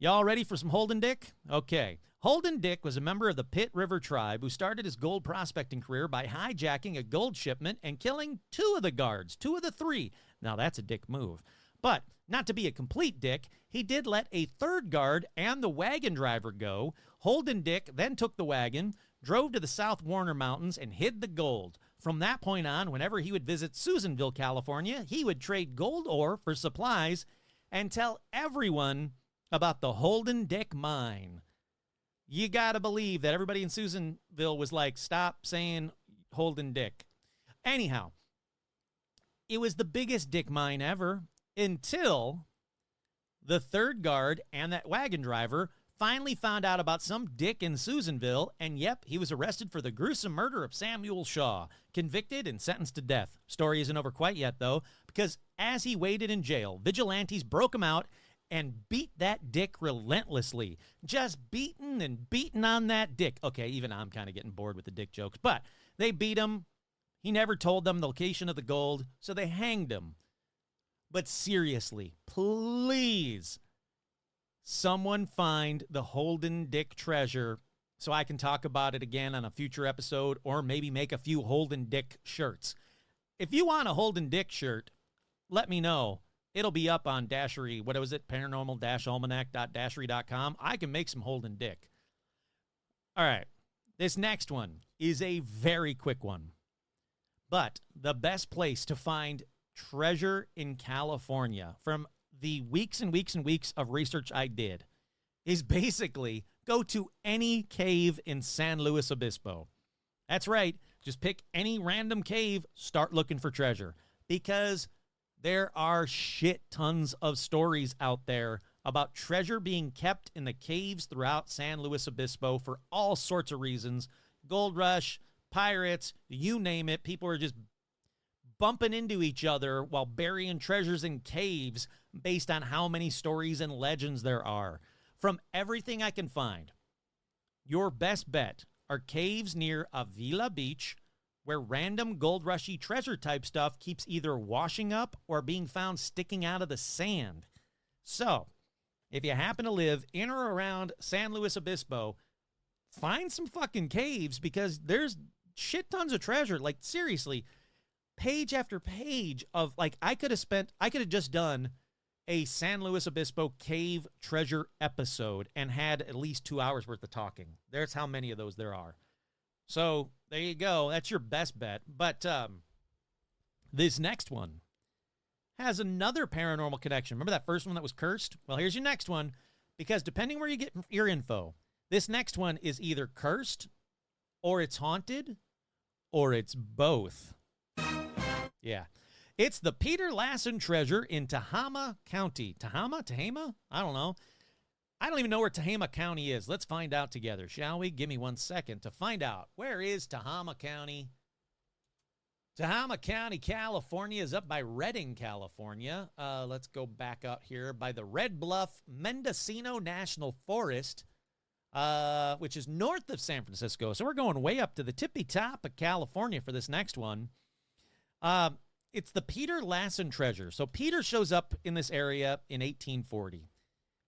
Y'all ready for some Holden Dick? Okay. Holden Dick was a member of the Pitt River tribe who started his gold prospecting career by hijacking a gold shipment and killing 2 of the guards, 2 of the 3. Now, that's a dick move. But not to be a complete dick, he did let a 3rd guard and the wagon driver go. Holden Dick then took the wagon, drove to the South Warner Mountains, and hid the gold. From that point on, whenever he would visit Susanville, California, he would trade gold ore for supplies and tell everyone about the Holden Dick Mine. You got to believe that everybody in Susanville was like, stop saying Holden Dick. Anyhow, it was the biggest dick mine ever until the 3rd guard and that wagon driver finally found out about some dick in Susanville, and yep, he was arrested for the gruesome murder of Samuel Shaw, convicted and sentenced to death. Story isn't over quite yet, though, because as he waited in jail, vigilantes broke him out and beat that dick relentlessly. Just beating and beating on that dick. Okay, even I'm kind of getting bored with the dick jokes, but they beat him. He never told them the location of the gold, so they hanged him. But seriously, please, someone find the Holden Dick Treasure so I can talk about it again on a future episode, or maybe make a few Holden Dick shirts. If you want a Holden Dick shirt, let me know. It'll be up on Dashery. What was it? Paranormal-almanac.dashery.com. I can make some Holden Dick. All right. This next one is a very quick one. But the best place to find treasure in California, from the weeks and weeks and weeks of research I did, is basically go to any cave in San Luis Obispo. That's right. Just pick any random cave, start looking for treasure. Because there are shit tons of stories out there about treasure being kept in the caves throughout San Luis Obispo for all sorts of reasons. Gold rush, pirates, you name it. People are just bumping into each other while burying treasures in caves based on how many stories and legends there are. From everything I can find, your best bet are caves near Avila Beach, where random gold rushy treasure type stuff keeps either washing up or being found sticking out of the sand. So, if you happen to live in or around San Luis Obispo, find some fucking caves, because there's shit tons of treasure. Like, seriously, page after page of, like, I could have just done a San Luis Obispo cave treasure episode and had at least 2 hours worth of talking. There's how many of those there are. So there you go. That's your best bet. But this next one has another paranormal connection. Remember that first one that was cursed? Well, here's your next one, because depending where you get your info, this next one is either cursed, or it's haunted, or it's both. Yeah. It's the Peter Lassen Treasure in Tehama County. Tehama? I don't know. I don't even know where Tehama County is. Let's find out together, shall we? Give me 1 second to find out. Where is Tehama County? Tehama County, California is up by Redding, California. Let's go back out here by the Red Bluff Mendocino National Forest. which is north of San Francisco. So we're going way up to the tippy top of California for this next one. It's the Peter Lassen treasure. So Peter shows up in this area in 1840.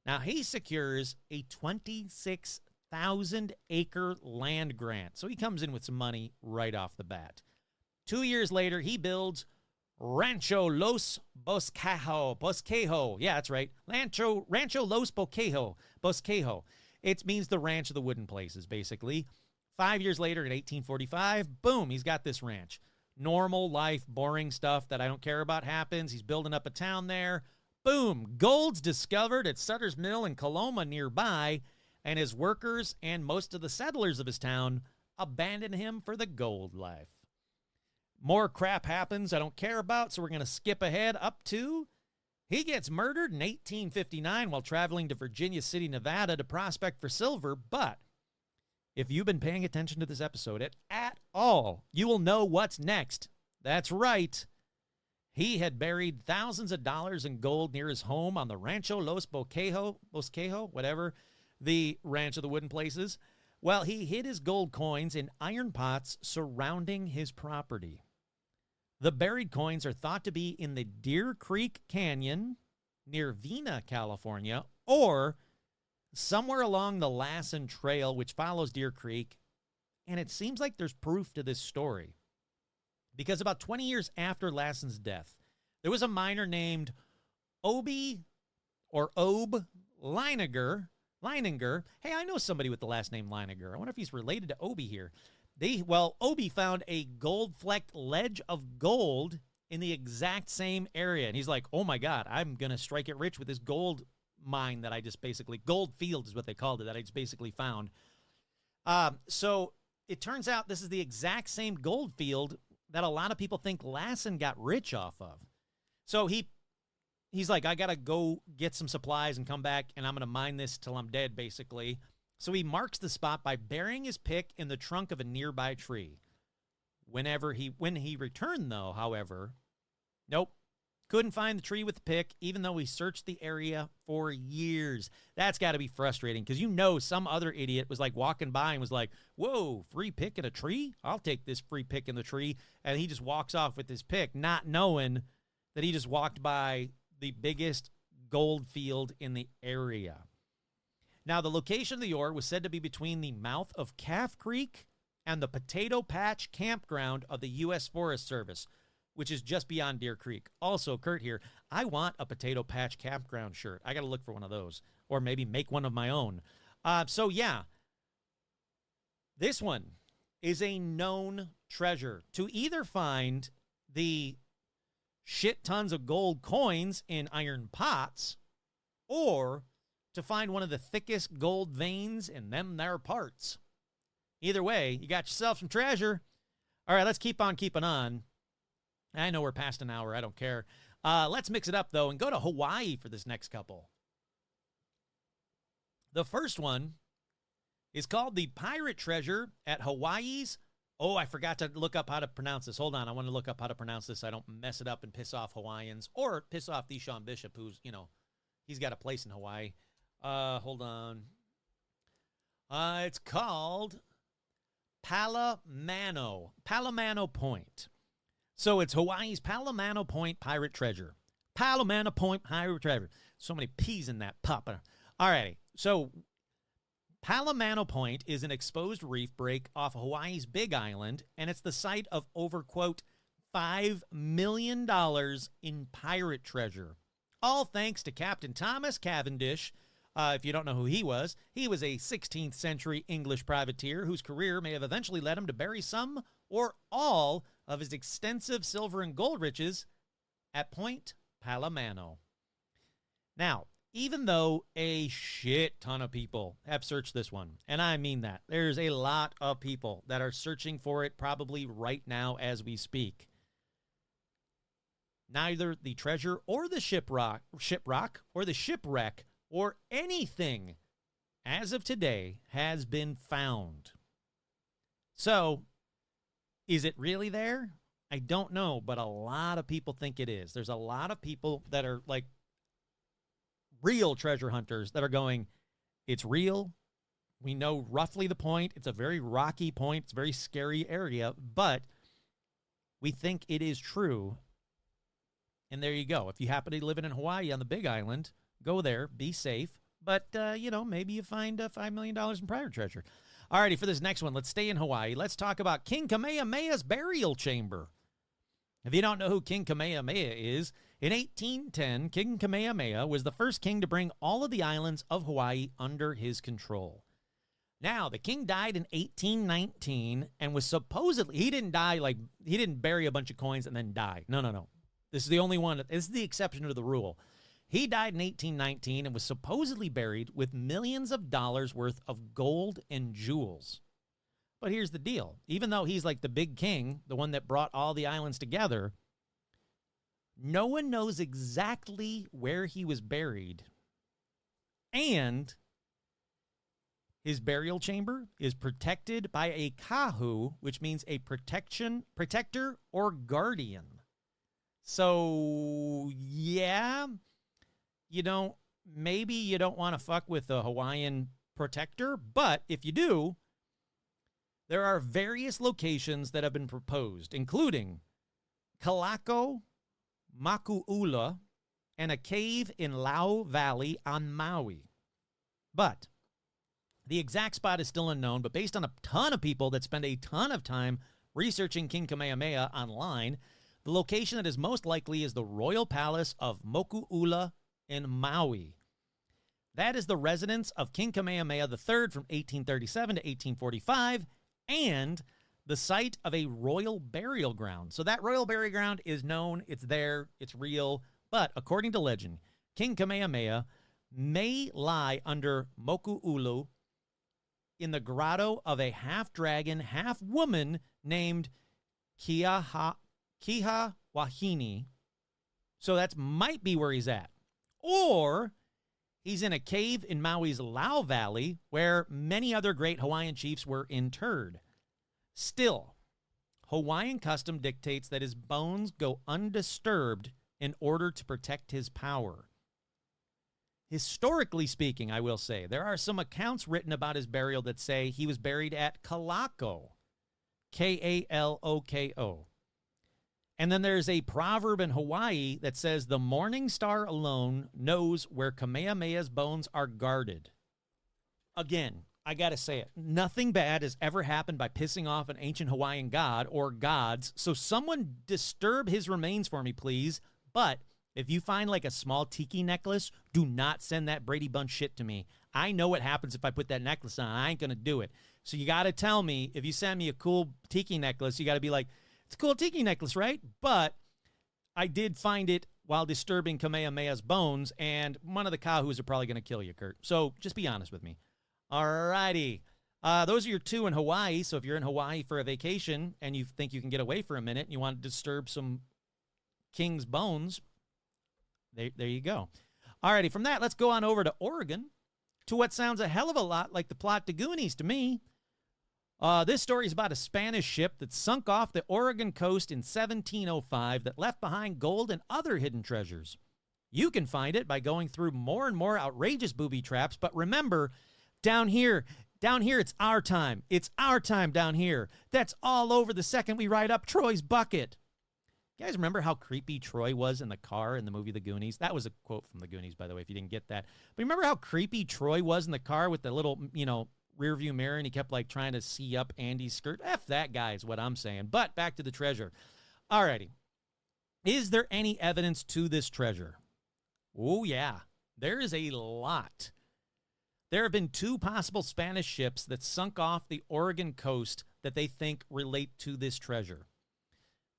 Now he secures a 26,000-acre land grant. So he comes in with some money right off the bat. 2 years later, he builds Rancho Los Bosquejo. Yeah, that's right. Rancho Los Bosquejo. It means the ranch of the wooden places, basically. 5 years later, in 1845, boom, he's got this ranch. Normal life, boring stuff that I don't care about happens. He's building up a town there. Boom, gold's discovered at Sutter's Mill in Coloma nearby, and his workers and most of the settlers of his town abandon him for the gold life. More crap happens I don't care about, so we're going to skip ahead up to he gets murdered in 1859 while traveling to Virginia City, Nevada to prospect for silver. But if you've been paying attention to this episode at all, you will know what's next. That's right. He had buried thousands of dollars in gold near his home on the Rancho Los Bosquejo, whatever, the ranch of the wooden places. Well, he hid his gold coins in iron pots surrounding his property. The buried coins are thought to be in the Deer Creek Canyon near Vina, California, or somewhere along the Lassen Trail, which follows Deer Creek. And it seems like there's proof to this story. Because about 20 years after Lassen's death, there was a miner named Ob Leininger. Hey, I know somebody with the last name Leininger. I wonder if he's related to Obi here. Obi found a gold-flecked ledge of gold in the exact same area. And he's like, oh, my God, I'm going to strike it rich with this gold mine that I just basically, gold field is what they called it, that I just basically found. So it turns out this is the exact same gold field that a lot of people think Lassen got rich off of. So he's like, I got to go get some supplies and come back, and I'm going to mine this till I'm dead, basically. So he marks the spot by burying his pick in the trunk of a nearby tree. When he returned, though, however, nope, couldn't find the tree with the pick, even though he searched the area for years. That's got to be frustrating, because some other idiot was like walking by and was like, whoa, free pick in a tree? I'll take this free pick in the tree. And he just walks off with his pick, not knowing that he just walked by the biggest gold field in the area. Now, the location of the ore was said to be between the mouth of Calf Creek and the Potato Patch Campground of the U.S. Forest Service, which is just beyond Deer Creek. Also, Kurt here, I want a Potato Patch Campground shirt. I got to look for one of those, or maybe make one of my own. This one is a known treasure. To either find the shit tons of gold coins in iron pots, or to find one of the thickest gold veins in them there parts. Either way, you got yourself some treasure. All right, let's keep on keeping on. I know we're past an hour. I don't care. Let's mix it up, though, and go to Hawaii for this next couple. The first one is called the Pirate Treasure at Hawaii's. Oh, I forgot to look up how to pronounce this. Hold on. I want to look up how to pronounce this. I don't mess it up and piss off Hawaiians or piss off the Sean Bishop, who's, he's got a place in Hawaii. Hold on. It's called Palomano Point. So it's Hawaii's Palomano Point Pirate Treasure. Palomano Point Pirate Treasure. So many P's in that papa. All righty. So Palomano Point is an exposed reef break off Hawaii's Big Island, and it's the site of over, quote, $5 million in pirate treasure. All thanks to Captain Thomas Cavendish. If you don't know who he was a 16th century English privateer whose career may have eventually led him to bury some or all of his extensive silver and gold riches at Point Palomano. Now, even though a shit ton of people have searched this one, and I mean that, there's a lot of people that are searching for it probably right now as we speak. Neither the treasure or the shipwreck or anything as of today has been found. So, is it really there? I don't know, but a lot of people think it is. There's a lot of people that are like real treasure hunters that are going, it's real, We know roughly the point. It's a very rocky point. It's a very scary area, but we think it is true. And there you go. If you happen to be living in Hawaii on the Big Island, go there, be safe. But, maybe you find $5 million in private treasure. All righty, for this next one, let's stay in Hawaii. Let's talk about King Kamehameha's burial chamber. If you don't know who King Kamehameha is, in 1810, King Kamehameha was the first king to bring all of the islands of Hawaii under his control. Now, the king died in 1819 and was supposedly, he didn't bury a bunch of coins and then die. No. This is the only one. This is the exception to the rule. He died in 1819 and was supposedly buried with millions of dollars worth of gold and jewels. But here's the deal. Even though he's like the big king, the one that brought all the islands together, no one knows exactly where he was buried. And his burial chamber is protected by a kahu, which means a protector or guardian. So, yeah, maybe you don't want to fuck with the Hawaiian protector, but if you do, there are various locations that have been proposed, including Kalako, Maku'ula, and a cave in Lau Valley on Maui. But the exact spot is still unknown, but based on a ton of people that spend a ton of time researching King Kamehameha online, the location that is most likely is the Royal Palace of Moku'ula in Maui. That is the residence of King Kamehameha III from 1837 to 1845, and the site of a royal burial ground. So that royal burial ground is known, it's there, it's real, but according to legend, King Kamehameha may lie under Moku'ulu in the grotto of a half-dragon, half-woman named Kiha Wahine. So that might be where he's at. Or he's in a cave in Maui's Lau Valley where many other great Hawaiian chiefs were interred. Still, Hawaiian custom dictates that his bones go undisturbed in order to protect his power. Historically speaking, I will say, there are some accounts written about his burial that say he was buried at Kalako, Kaloko. And then there's a proverb in Hawaii that says the morning star alone knows where Kamehameha's bones are guarded. Again, I got to say it. Nothing bad has ever happened by pissing off an ancient Hawaiian god or gods. So someone disturb his remains for me, please. But if you find like a small tiki necklace, do not send that Brady Bunch shit to me. I know what happens if I put that necklace on. I ain't going to do it. So you got to tell me, if you send me a cool tiki necklace, you got to be like, it's a cool tiki necklace, right? But I did find it while disturbing Kamehameha's bones, and one of the kahus are probably going to kill you, Kurt. So just be honest with me. All righty. Those are your two in Hawaii. So if you're in Hawaii for a vacation and you think you can get away for a minute and you want to disturb some king's bones, there you go. All righty. From that, let's go on over to Oregon to what sounds a hell of a lot like the plot to Goonies to me. This story is about a Spanish ship that sunk off the Oregon coast in 1705 that left behind gold and other hidden treasures. You can find it by going through more and more outrageous booby traps, but remember, down here, it's our time. It's our time down here. That's all over the second we ride up Troy's bucket. You guys remember how creepy Troy was in the car in the movie The Goonies? That was a quote from The Goonies, by the way, if you didn't get that. But remember how creepy Troy was in the car with the little, rear view mirror, and he kept like trying to see up Andy's skirt? F that guy is what I'm saying. But back to the treasure. Alrighty. Is there any evidence to this treasure? Oh, yeah. There is a lot. There have been two possible Spanish ships that sunk off the Oregon coast that they think relate to this treasure.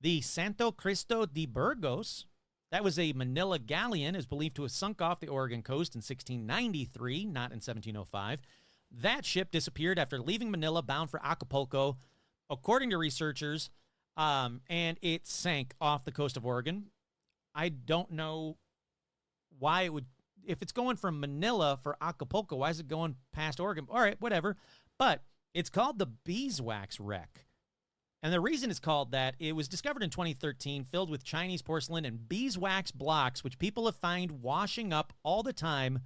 The Santo Cristo de Burgos, that was a Manila galleon, is believed to have sunk off the Oregon coast in 1693, not in 1705. That ship disappeared after leaving Manila bound for Acapulco, according to researchers, and it sank off the coast of Oregon. I don't know why it would, if it's going from Manila for Acapulco, why is it going past Oregon? All right, whatever. But it's called the Beeswax Wreck. And the reason it's called that, it was discovered in 2013, filled with Chinese porcelain and beeswax blocks, which people have found washing up all the time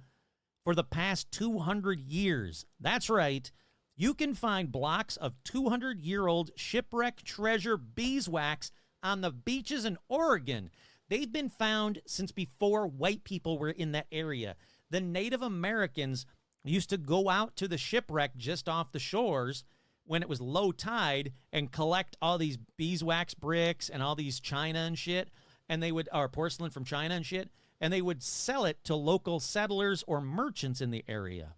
for the past 200 years. That's right. You can find blocks of 200-year-old shipwreck treasure beeswax on the beaches in Oregon. They've been found since before white people were in that area. The Native Americans used to go out to the shipwreck just off the shores when it was low tide and collect all these beeswax bricks and all these china and shit, and they would, or porcelain from China and shit, and they would sell it to local settlers or merchants in the area.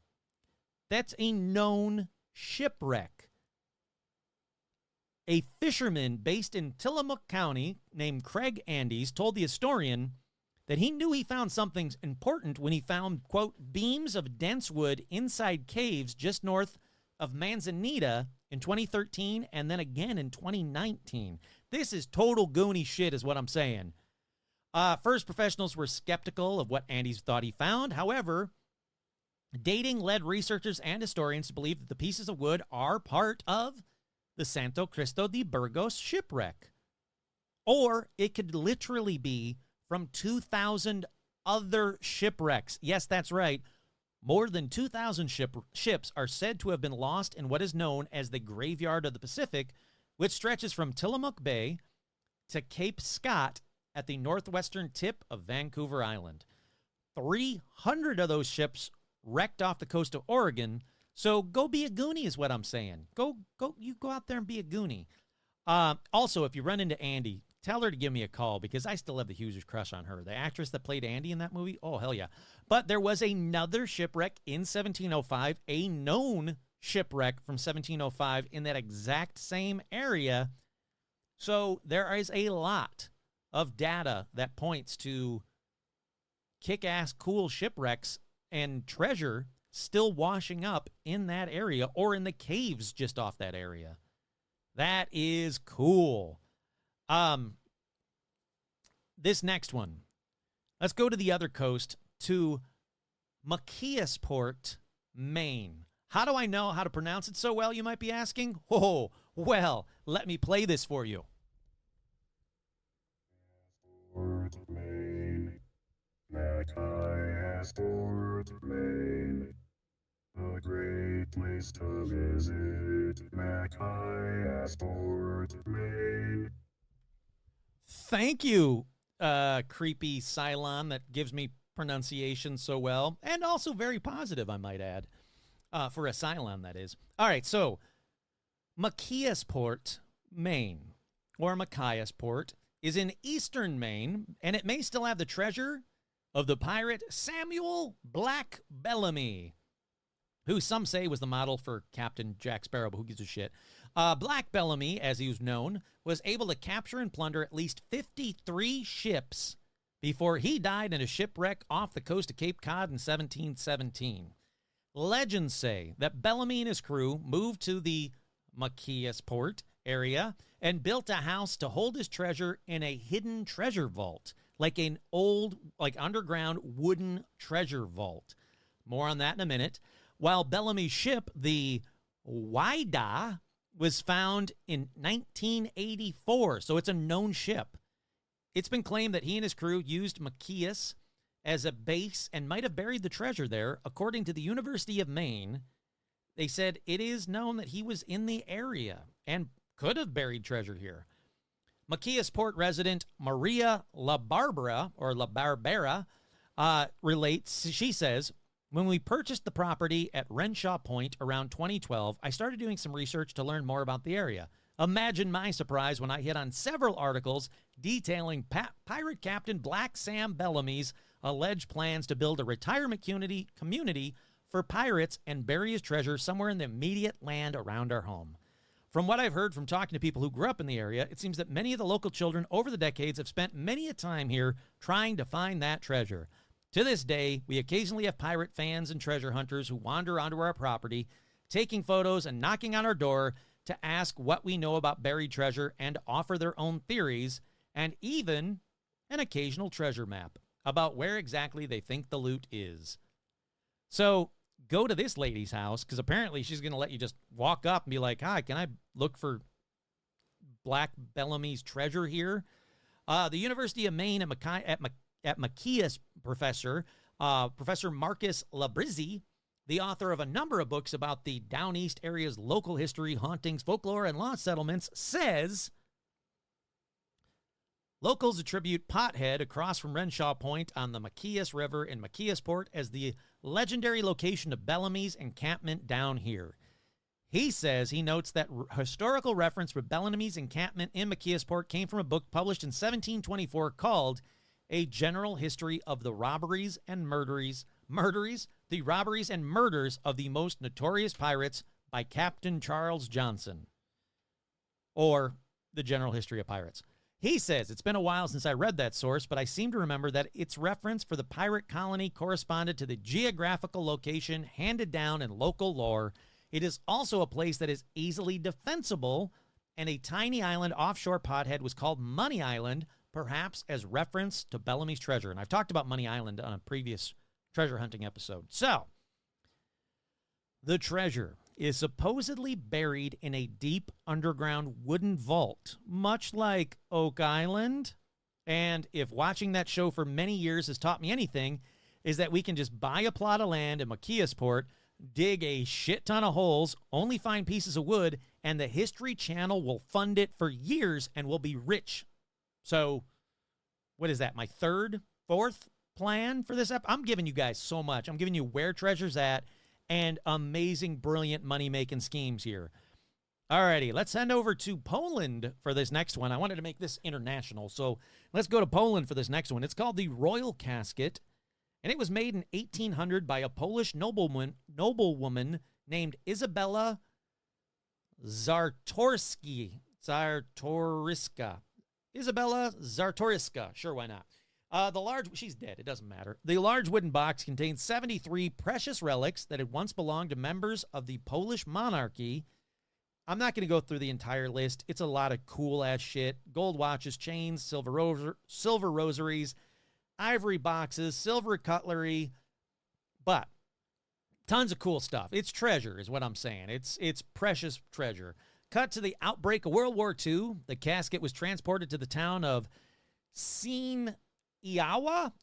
That's a known shipwreck. A fisherman based in Tillamook County named Craig Andes told the historian that he knew he found something important when he found, quote, beams of dense wood inside caves just north of Manzanita in 2013 and then again in 2019. This is total Goonie shit is what I'm saying. First, professionals were skeptical of what Andes thought he found. However, dating led researchers and historians to believe that the pieces of wood are part of the Santo Cristo de Burgos shipwreck. Or it could literally be from 2,000 other shipwrecks. Yes, that's right. More than 2,000 ships are said to have been lost in what is known as the Graveyard of the Pacific, which stretches from Tillamook Bay to Cape Scott at the northwestern tip of Vancouver Island. 300 of those ships wrecked off the coast of Oregon. So go be a Goonie is what I'm saying. You go out there and be a Goonie. Also, if you run into Andy, tell her to give me a call because I still have the hugest crush on her. The actress that played Andy in that movie, oh, hell yeah. But there was another shipwreck in 1705, a known shipwreck from 1705 in that exact same area. So there is a lot of data that points to kick-ass cool shipwrecks and treasure still washing up in that area or in the caves just off that area. That is cool. This next one. Let's go to the other coast to McKeesport, Maine. How do I know how to pronounce it so well, you might be asking? Oh, well, let me play this for you. Port, Maine. McKeesport, Maine. A great place to visit. McKeesport, Maine. Thank you, creepy Cylon that gives me pronunciation so well, and also very positive, I might add, for a Cylon, that is. All right, so McKeesport, Maine, or McKeesport, is in eastern Maine, and it may still have the treasure of the pirate Samuel Black Bellamy, who some say was the model for Captain Jack Sparrow, but who gives a shit? Black Bellamy, as he was known, was able to capture and plunder at least 53 ships before he died in a shipwreck off the coast of Cape Cod in 1717. Legends say that Bellamy and his crew moved to the McKeesport area and built a house to hold his treasure in a hidden treasure vault, like an old, underground wooden treasure vault. More on that in a minute. While Bellamy's ship, the Whydah, was found in 1984, so it's a known ship. It's been claimed that he and his crew used McKees as a base and might have buried the treasure there. According to the University of Maine, they said it is known that he was in the area and could have buried treasure here. McKeesport resident Maria LaBarbera relates, she says, when we purchased the property at Renshaw Point around 2012, I started doing some research to learn more about the area. Imagine my surprise when I hit on several articles detailing pirate captain Black Sam Bellamy's alleged plans to build a retirement community for pirates and bury his treasure somewhere in the immediate land around our home. From what I've heard from talking to people who grew up in the area, it seems that many of the local children over the decades have spent many a time here trying to find that treasure. To this day, we occasionally have pirate fans and treasure hunters who wander onto our property, taking photos and knocking on our door to ask what we know about buried treasure and offer their own theories, and even an occasional treasure map about where exactly they think the loot is. So go to this lady's house, because apparently she's going to let you just walk up and be like, hi, can I look for Black Bellamy's treasure here? The University of Maine at McKees professor Professor Marcus Labrizzi, the author of a number of books about the Down East area's local history, hauntings, folklore, and lost settlements, says locals attribute Pothead across from Renshaw Point on the Machias River in Machiasport as the legendary location of Bellamy's encampment down here. He says he notes that historical reference for Bellamy's encampment in Machiasport came from a book published in 1724 called A General History of the Robberies and Murders of the Most Notorious Pirates by Captain Charles Johnson, or The General History of Pirates. He says, it's been a while since I read that source, but I seem to remember that its reference for the pirate colony corresponded to the geographical location handed down in local lore. It is also a place that is easily defensible, and a tiny island offshore Pothead was called Money Island, perhaps as reference to Bellamy's treasure. And I've talked about Money Island on a previous treasure hunting episode. So, the treasure is supposedly buried in a deep underground wooden vault, much like Oak Island. And if watching that show for many years has taught me anything, is that we can just buy a plot of land in Machiasport, dig a shit ton of holes, only find pieces of wood, and the History Channel will fund it for years and we'll be rich. So, what is that, my fourth plan for this I'm giving you guys so much. I'm giving you where treasure's at and amazing, brilliant money-making schemes here. Alrighty, let's head over to Poland for this next one. I wanted to make this international, so let's go to Poland for this next one. It's called the Royal Casket, and it was made in 1800 by a Polish noblewoman named Isabella Czartoryska. Isabella Czartoryska. Sure, why not? She's dead. It doesn't matter. The large wooden box contains 73 precious relics that had once belonged to members of the Polish monarchy. I'm not going to go through the entire list. It's a lot of cool-ass shit. Gold watches, chains, silver rosaries, ivory boxes, silver cutlery, but tons of cool stuff. It's treasure is what I'm saying. It's precious treasure. Cut to the outbreak of World War II. The casket was transported to the town of Sieniawa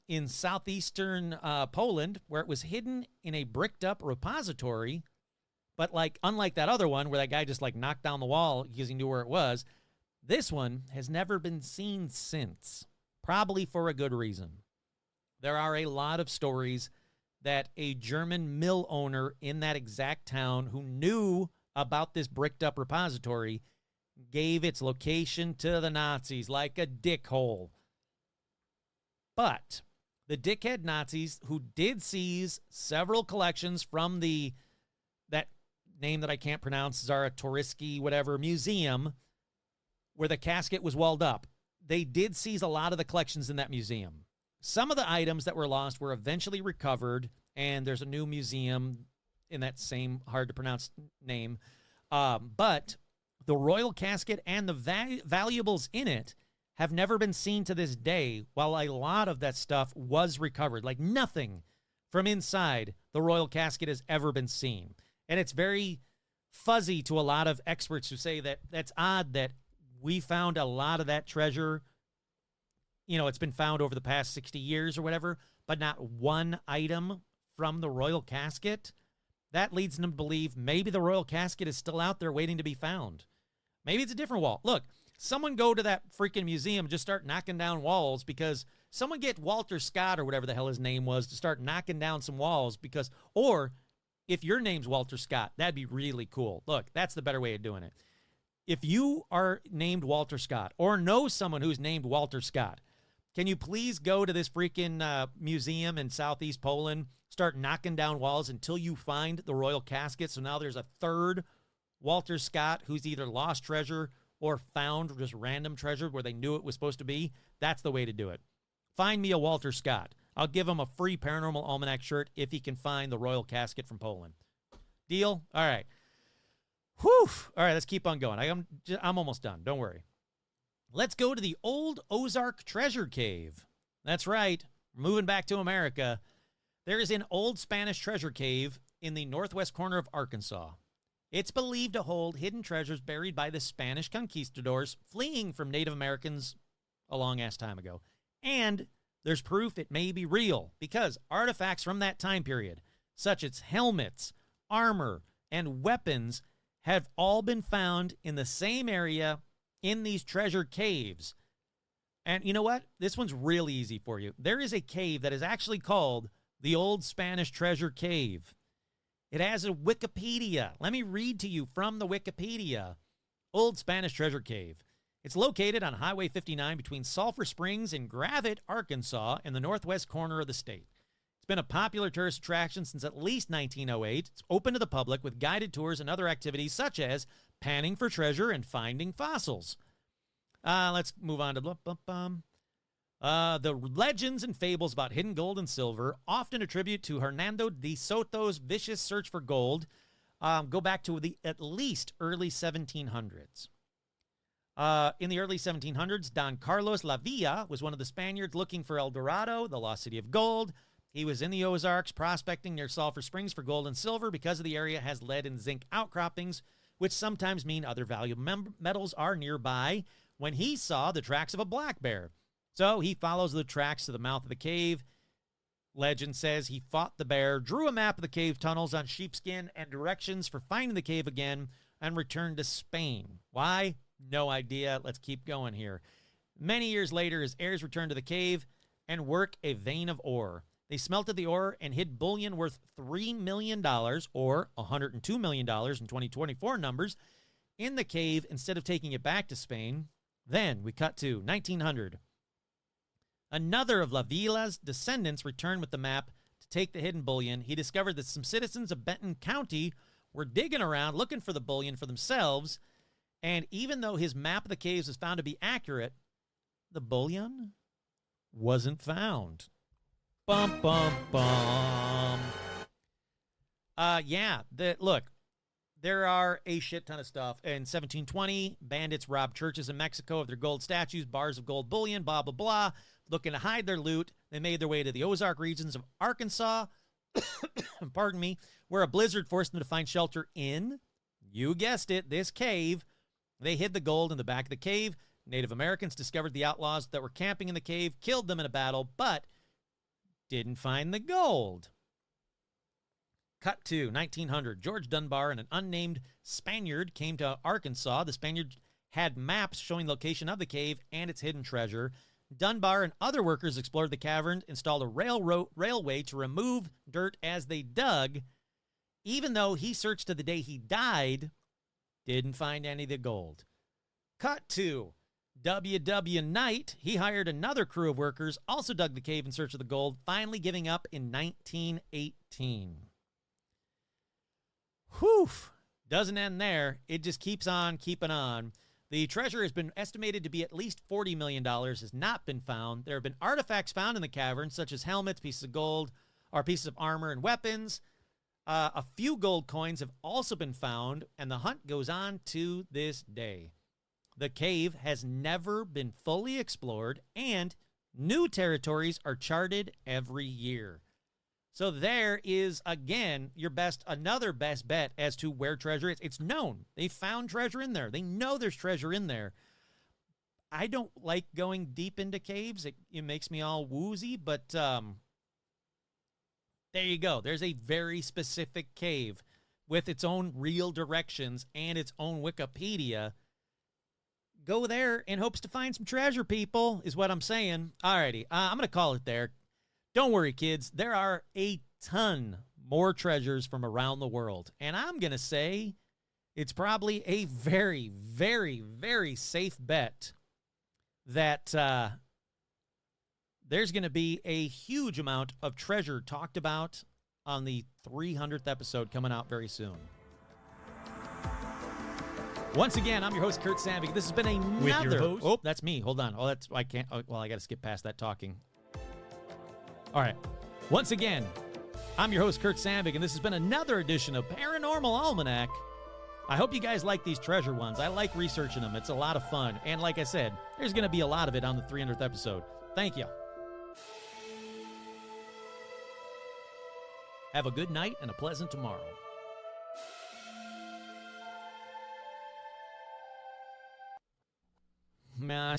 in southeastern Poland, where it was hidden in a bricked-up repository. But unlike that other one where that guy just knocked down the wall because he knew where it was, this one has never been seen since, probably for a good reason. There are a lot of stories that a German mill owner in that exact town who knew about this bricked-up repository gave its location to the Nazis like a dickhole. But the dickhead Nazis who did seize several collections from that name that I can't pronounce, Czartoryski, whatever, museum, where the casket was walled up, they did seize a lot of the collections in that museum. Some of the items that were lost were eventually recovered, and there's a new museum in that same hard-to-pronounce name. But the royal casket and the valuables in it have never been seen to this day, while a lot of that stuff was recovered. Nothing from inside the royal casket has ever been seen. And it's very fuzzy to a lot of experts who say that that's odd that we found a lot of that treasure. It's been found over the past 60 years or whatever, but not one item from the royal casket. That leads them to believe maybe the royal casket is still out there waiting to be found. Maybe it's a different wall. Look, someone go to that freaking museum and just start knocking down walls, because someone get Walter Scott or whatever the hell his name was to start knocking down some walls, or if your name's Walter Scott, that'd be really cool. Look, that's the better way of doing it. If you are named Walter Scott or know someone who's named Walter Scott, can you please go to this freaking museum in southeast Poland, start knocking down walls until you find the royal casket? So now there's a third Walter Scott who's either lost treasure or found just random treasure where they knew it was supposed to be. That's the way to do it. Find me a Walter Scott. I'll give him a free Paranormal Almanac shirt if he can find the royal casket from Poland. Deal? All right. Whew. All right, let's keep on going. I'm almost done. Don't worry. Let's go to the Old Ozark Treasure Cave. That's right. We're moving back to America. There is an old Spanish treasure cave in the northwest corner of Arkansas. It's believed to hold hidden treasures buried by the Spanish conquistadors fleeing from Native Americans a long-ass time ago. And there's proof it may be real because artifacts from that time period, such as helmets, armor, and weapons, have all been found in the same area in these treasure caves. And you know what? This one's real easy for you. There is a cave that is actually called the Old Spanish Treasure Cave. It has a Wikipedia. Let me read to you from the Wikipedia. Old Spanish Treasure Cave. It's located on Highway 59 between Sulphur Springs and Gravette, Arkansas, in the northwest corner of the state. It's been a popular tourist attraction since at least 1908. It's open to the public with guided tours and other activities such as panning for treasure and finding fossils. Let's move on to the legends and fables about hidden gold and silver, often attribute to Hernando de Soto's vicious search for gold, go back to the at least early 1700s. In the early 1700s, Don Carlos Lavilla was one of the Spaniards looking for El Dorado, the lost city of gold. He was in the Ozarks prospecting near Sulphur Springs for gold and silver because the area has lead and zinc outcroppings, which sometimes mean other valuable metals are nearby, when he saw the tracks of a black bear. So he follows the tracks to the mouth of the cave. Legend says he fought the bear, drew a map of the cave tunnels on sheepskin and directions for finding the cave again, and returned to Spain. Why? No idea. Let's keep going here. Many years later, his heirs returned to the cave and work a vein of ore. They smelted the ore and hid bullion worth $3 million, or $102 million in 2024 numbers, in the cave instead of taking it back to Spain. Then we cut to 1900. Another of Lavilla's descendants returned with the map to take the hidden bullion. He discovered that some citizens of Benton County were digging around looking for the bullion for themselves, and even though his map of the caves was found to be accurate, the bullion wasn't found. Bum, bum, bum. Look, there are a shit ton of stuff. In 1720, bandits robbed churches in Mexico of their gold statues, bars of gold bullion, blah, blah, blah. Looking to hide their loot, they made their way to the Ozark regions of Arkansas, pardon me, where a blizzard forced them to find shelter in, you guessed it, this cave. They hid the gold in the back of the cave. Native Americans discovered the outlaws that were camping in the cave, killed them in a battle, but didn't find the gold. Cut to 1900. George Dunbar and an unnamed Spaniard came to Arkansas. The Spaniard had maps showing the location of the cave and its hidden treasure. Dunbar and other workers explored the cavern, installed a railway to remove dirt as they dug. Even though he searched to the day he died, didn't find any of the gold. Cut to W.W. Knight. He hired another crew of workers, also dug the cave in search of the gold, finally giving up in 1918. Whew. Doesn't end there. It just keeps on keeping on. The treasure has been estimated to be at least $40 million, has not been found. There have been artifacts found in the cavern, such as helmets, pieces of gold, or pieces of armor and weapons. A few gold coins have also been found, and the hunt goes on to this day. The cave has never been fully explored, and new territories are charted every year. So there is, again, another best bet as to where treasure is. It's known. They found treasure in there. They know there's treasure in there. I don't like going deep into caves. It makes me all woozy, but there you go. There's a very specific cave with its own real directions and its own Wikipedia. Go there in hopes to find some treasure, people, is what I'm saying. Alrighty, I'm going to call it there. Don't worry, kids. There are a ton more treasures from around the world. And I'm going to say it's probably a very, very, very safe bet that there's going to be a huge amount of treasure talked about on the 300th episode coming out very soon. Once again, I'm your host, Kurt Sandvik. This has been another... With your host? Oh, that's me. Hold on. Oh, I can't... Oh, well, I got to skip past that talking. All right. Once again, I'm your host, Kurt Sandvik, and this has been another edition of Paranormal Almanac. I hope you guys like these treasure ones. I like researching them. It's a lot of fun. And like I said, there's going to be a lot of it on the 300th episode. Thank you. Have a good night and a pleasant tomorrow. Man,